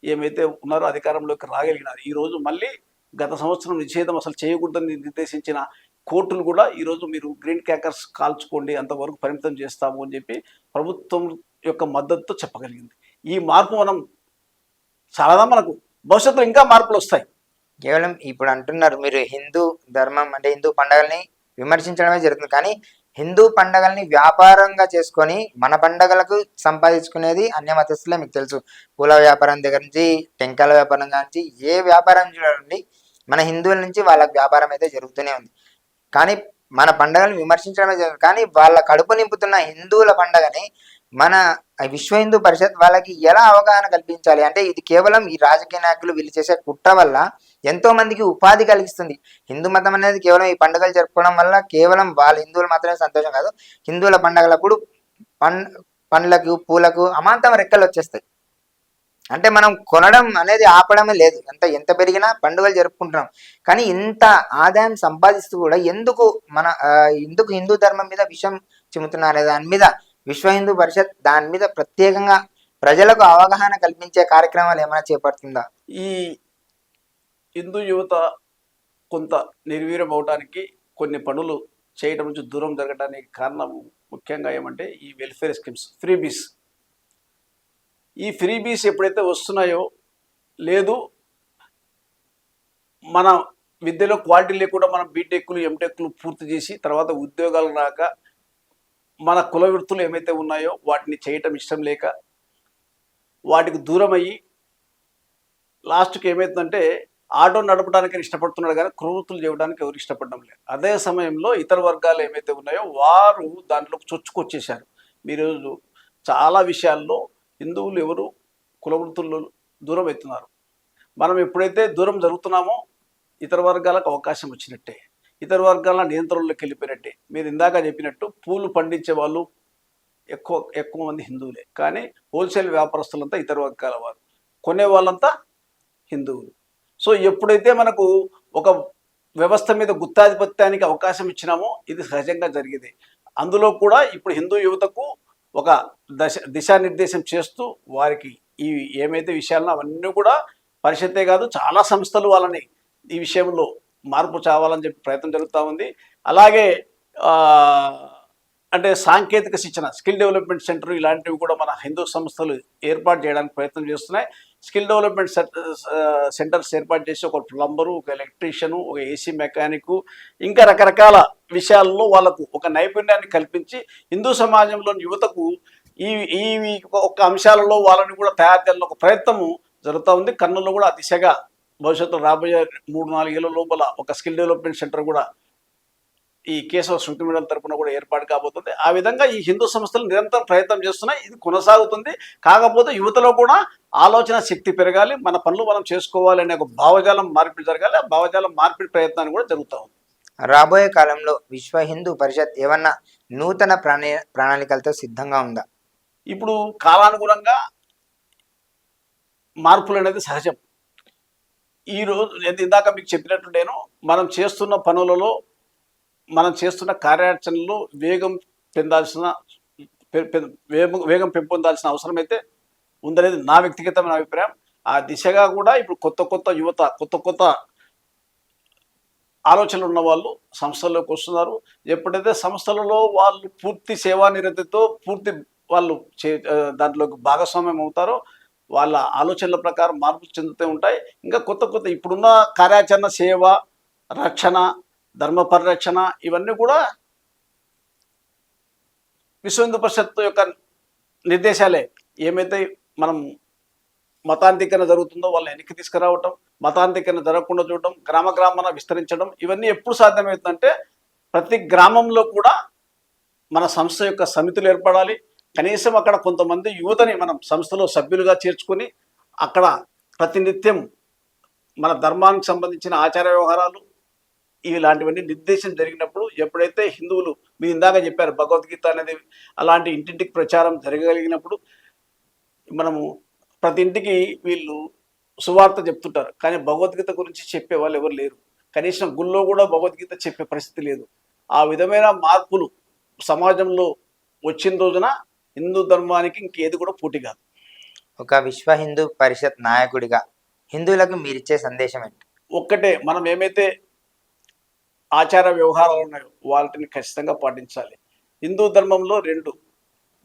ఏమైతే ఉన్నారో అధికారంలోకి రాగలిగినారు. ఈరోజు మళ్ళీ గత సంవత్సరం నిషేధం అసలు చేయకూడదని నిర్దేశించిన కోర్టులు కూడా ఈరోజు మీరు గ్రీన్ క్రాకర్స్ కాల్చుకోండి అంతవరకు పరిమితం చేస్తాము అని చెప్పి ప్రభుత్వం యొక్క మద్దతుతో చెప్పగలిగింది. ఈ మార్పు మనం చాలా మనకు భవిష్యత్తులో ఇంకా మార్పులు వస్తాయి. కేవలం ఇప్పుడు అంటున్నారు మీరు హిందూ ధర్మం అంటే హిందూ పండుగల్ని విమర్శించడమే జరుగుతుంది. కానీ హిందూ పండుగల్ని వ్యాపారంగా చేసుకొని మన పండుగలకు సంపాదించుకునేది అన్య మతస్థులే. మీకు తెలుసు, పూల వ్యాపారం దగ్గర నుంచి టెంకాయల వ్యాపారం నుంచి ఏ వ్యాపారం చూడండి మన హిందువుల నుంచి వాళ్ళకి వ్యాపారం అయితే జరుగుతూనే ఉంది. కానీ మన పండుగలను విమర్శించడమే జరుగుతుంది. కానీ వాళ్ళ కడుపు నింపుతున్న హిందువుల పండుగని మన విశ్వ హిందూ పరిషత్ వాళ్ళకి ఎలా అవగాహన కల్పించాలి అంటే ఇది కేవలం ఈ రాజకీయ నాయకులు వీళ్ళు చేసే కుట్ర వల్ల ఎంతో మందికి ఉపాధి కలిగిస్తుంది. హిందూ మతం అనేది కేవలం ఈ పండుగలు జరుపుకోవడం వల్ల కేవలం వాళ్ళ హిందువులు మాత్రమే సంతోషం కాదు, హిందువుల పండుగలప్పుడు పండ్లకు పూలకు అమాంతం రెక్కలు వచ్చేస్తాయి. అంటే మనం కొనడం అనేది ఆపడమే లేదు, ఎంత పెరిగినా పండుగలు జరుపుకుంటున్నాం. కానీ ఇంత ఆదాయం సంపాదిస్తూ కూడా ఎందుకు హిందూ ధర్మం మీద విషం చిమ్ముతున్నారు? దాని మీద విశ్వ హిందూ పరిషత్ దాని మీద ప్రత్యేకంగా ప్రజలకు అవగాహన కల్పించే కార్యక్రమాలు ఏమైనా చేపడుతుందా? ఈ హిందూ యువత కొంత నిర్వీర్యం అవడానికి కొన్ని పనులు చేయడం నుంచి దూరం జరగడానికి కారణం ముఖ్యంగా ఏమంటే ఈ వెల్ఫేర్ స్కీమ్స్, ఫ్రీబీస్. ఈ ఫ్రీబీస్ ఎప్పుడైతే వస్తున్నాయో లేదు మన విద్యలో క్వాలిటీ లేకుండా మనం బీటెక్లు ఎంటెక్లు పూర్తి చేసి తర్వాత ఉద్యోగాలు రాక మన కుల వృత్తులు ఏమైతే ఉన్నాయో వాటిని చేయటం ఇష్టం లేక వాటికి దూరం అయ్యి లాస్ట్కి ఏమవుతుందంటే ఆటో నడపడానికి ఇష్టపడుతున్నాడు కానీ కుల వృత్తులు చేయడానికి ఎవరు ఇష్టపడడం లేదు. అదే సమయంలో ఇతర వర్గాలు ఏమైతే ఉన్నాయో వారు దాంట్లోకి చొచ్చుకొచ్చేసారు. ఈరోజు చాలా విషయాల్లో హిందువులు ఎవరు కుల వృత్తుల్లో దూరం అవుతున్నారు. మనం ఎప్పుడైతే దూరం జరుగుతున్నామో ఇతర వర్గాలకు అవకాశం వచ్చినట్టే, ఇతర వర్గాల నియంత్రణలోకి వెళ్ళిపోయినట్టే. మీరు ఇందాక చెప్పినట్టు పూలు పండించే వాళ్ళు ఎక్కువ మంది హిందువులే, కానీ హోల్సేల్ వ్యాపారస్తులంతా ఇతర వర్గాల వారు, కొనే వాళ్ళంతా హిందువులు. సో ఎప్పుడైతే మనకు ఒక వ్యవస్థ మీద గుత్తాధిపత్యానికి అవకాశం ఇచ్చినామో ఇది సహజంగా జరిగేది. అందులో కూడా ఇప్పుడు హిందూ యువతకు ఒక దిశానిర్దేశం చేస్తూ వారికి ఈ ఏమైతే విషయాలను అవన్నీ కూడా పరిషత్తే కాదు చాలా సంస్థలు వాళ్ళని ఈ విషయంలో మార్పు చావాలని చెప్పి ప్రయత్నం జరుగుతూ ఉంది. అలాగే అంటే సాంకేతిక శిక్షణ స్కిల్ డెవలప్మెంట్ సెంటర్ ఇలాంటివి కూడా మన హిందూ సంస్థలు ఏర్పాటు చేయడానికి ప్రయత్నం చేస్తున్నాయి. స్కిల్ డెవలప్మెంట్ సెంటర్స్ ఏర్పాటు చేసి ఒక ప్లంబరు, ఒక ఎలక్ట్రీషియను, ఒక ఏసీ మెకానిక్, ఇంకా రకరకాల విషయాల్లో వాళ్ళకు ఒక నైపుణ్యాన్ని కల్పించి హిందూ సమాజంలోని యువతకు ఈ ఈ ఒక అంశాలలో వాళ్ళని కూడా తయారు చేయాలని ఒక ప్రయత్నము జరుగుతూ ఉంది. కర్నూలులో కూడా ఆ దిశగా భవిష్యత్తులో రాబోయే 3-4 ఏళ్ళ లోపల ఒక స్కిల్ డెవలప్మెంట్ సెంటర్ కూడా ఈ కేశవ శృతి మండలి తరపున కూడా ఏర్పాటు కాబోతుంది. ఆ విధంగా ఈ హిందూ సంస్థలు నిరంతరం ప్రయత్నం చేస్తున్నాయి. ఇది కొనసాగుతుంది. కాకపోతే యువతలో కూడా ఆలోచన శక్తి పెరగాలి, మన పనులు మనం చేసుకోవాలి అనే ఒక భావజాలం మార్పిడి జరగాలి. ఆ భావజాలం మార్పిడి ప్రయత్నాన్ని కూడా జరుగుతూ ఉంది. రాబోయే కాలంలో విశ్వ హిందూ పరిషత్ ఏమన్నా నూతన ప్రణాళికలతో సిద్ధంగా ఉందా? ఇప్పుడు కాలానుగుణంగా మార్పులు అనేది సహజం. ఈరోజు ఇందాక మీకు చెప్పినట్టు నేను మనం చేస్తున్న పనులలో మనం చేస్తున్న కార్యాచరణలో వేగం పెంపొందాల్సిన అవసరం అయితే ఉందనేది నా వ్యక్తిగతమైన అభిప్రాయం. ఆ దిశగా కూడా ఇప్పుడు కొత్త యువత కొత్త ఆలోచనలు ఉన్న వాళ్ళు సంస్థల్లోకి వస్తున్నారు. ఎప్పుడైతే సంస్థలలో వాళ్ళు పూర్తి సేవానిరతితో వాళ్ళు దాంట్లోకి భాగస్వామ్యం అవుతారో వాళ్ళ ఆలోచనల ప్రకారం మార్పులు చెందుతూ ఉంటాయి. ఇంకా కొత్త ఇప్పుడున్న కార్యాచరణ, సేవ, రక్షణ, ధర్మ పరిరక్షణ ఇవన్నీ కూడా విశ్వ హిందూ పరిషత్ యొక్క నిర్దేశాలే. ఏమైతే మనం మతాంతీకరణ జరుగుతుందో వాళ్ళని వెనక్కి తీసుకురావటం, మతాంతీకరణ జరగకుండా చూడటం, గ్రామాన విస్తరించడం, ఇవన్నీ ఎప్పుడు సాధ్యమవుతుందంటే ప్రతి గ్రామంలో కూడా మన సంస్థ యొక్క సమితులు ఏర్పడాలి. కనీసం అక్కడ కొంతమంది యువతని మనం సంస్థలో సభ్యులుగా చేర్చుకొని అక్కడ ప్రతినిత్యం మన ధర్మానికి సంబంధించిన ఆచార వ్యవహారాలు ఇలాంటివన్నీ నిర్దేశం జరిగినప్పుడు, ఎప్పుడైతే హిందువులు మీరు ఇందాక చెప్పారు భగవద్గీత అనేది అలాంటి ఇంటింటికి ప్రచారం జరగగలిగినప్పుడు, మనము ప్రతి ఇంటికి వీళ్ళు సువార్త చెప్తుంటారు, కానీ భగవద్గీత గురించి చెప్పే వాళ్ళు ఎవరు లేరు. కనీసం గుళ్ళో కూడా భగవద్గీత చెప్పే పరిస్థితి లేదు. ఆ విధమైన మార్పులు సమాజంలో వచ్చిన రోజున హిందూ ధర్మానికి ఇంకేది కూడా పోటీ కాదు. ఒక విశ్వ హిందూ పరిషత్ నాయకుడిగా హిందువులకు మీరిచ్చే సందేశం ఏంటి? ఒక్కటే, మనం ఏమైతే ఆచార వ్యవహారాలు ఉన్నాయో వాటిని ఖచ్చితంగా పాటించాలి. హిందూ ధర్మంలో 2: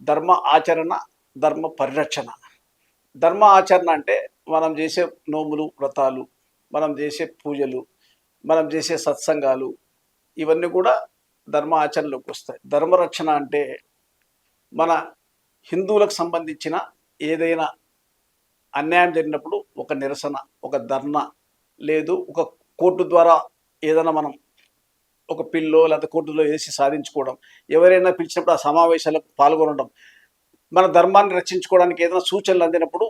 ధర్మ ఆచరణ, ధర్మ పరిరక్షణ. ధర్మ ఆచరణ అంటే మనం చేసే నోములు, వ్రతాలు, మనం చేసే పూజలు, మనం చేసే సత్సంగాలు, ఇవన్నీ కూడా ధర్మ ఆచరణలోకి వస్తాయి. ధర్మరక్షణ అంటే మన హిందువులకు సంబంధించిన ఏదైనా అన్యాయం జరిగినప్పుడు ఒక నిరసన, ఒక ధర్నా, లేదు ఒక కోర్టు ద్వారా ఏదైనా మనం ఒక పిల్లో లేదా కోర్టులో వేసి సాధించుకోవడం, ఎవరైనా పిలిచినప్పుడు ఆ సమావేశాలకు పాల్గొనడం, మన ధర్మాన్ని రక్షించుకోవడానికి ఏదైనా సూచనలు అందినప్పుడు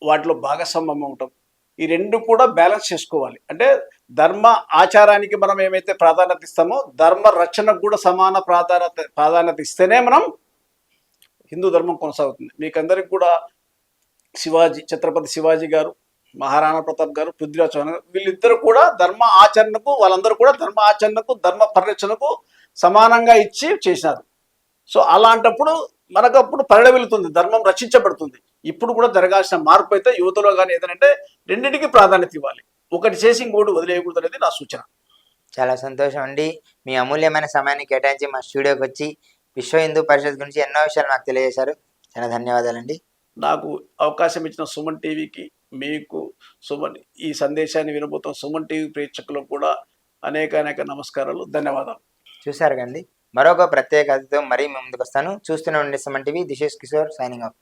వాటిలో భాగస్వామ్యం అవటం, ఈ 2 కూడా బ్యాలెన్స్ చేసుకోవాలి. అంటే ధర్మ ఆచారానికి మనం ఏమైతే ప్రాధాన్యత ఇస్తామో ధర్మ రక్షణకు కూడా సమాన ప్రాధాన్యత ఇస్తేనే మనం హిందూ ధర్మం కొనసాగుతుంది. మీకందరికి కూడా ఛత్రపతి శివాజీ గారు, మహారాణా ప్రతాప్ గారు, పృథ్వీరాజ్ చౌహాన్ గారు, వీళ్ళిద్దరు కూడా ధర్మ ఆచరణకు, వాళ్ళందరూ కూడా ధర్మ ఆచరణకు, ధర్మ పరిరక్షణకు సమానంగా ఇచ్చి చేశారు. సో అలాంటప్పుడు మనకప్పుడు పరిణమిల్లుతుంది, ధర్మం రక్షించబడుతుంది. ఇప్పుడు కూడా జరగాల్సిన మార్పు అయితే యువతలో కానీ ఏదంటే 2టికి ప్రాధాన్యత ఇవ్వాలి. ఒకటి చేసి ఇంకోటి వదిలేయకూడదు అనేది నా సూచన. చాలా సంతోషం అండి. మీ అమూల్యమైన సమయాన్ని కేటాయించి మా స్టూడియోకి వచ్చి విశ్వ హిందూ పరిషత్ గురించి ఎన్నో విషయాలు నాకు తెలియజేశారు. చాలా ధన్యవాదాలండి. నాకు అవకాశం ఇచ్చిన సుమన్ టీవీకి, మీకు ఈ సందేశాన్ని వినబోతున్న సుమన్ టీవీ ప్రేక్షకులకు కూడా అనేక నమస్కారాలు, ధన్యవాదాలు. చూసారు కండి, మరొక ప్రత్యేక అతిథితో మరీ ముందుకు వస్తాను. చూస్తూనే ఉండే Suman TV. This is Kishore signing off.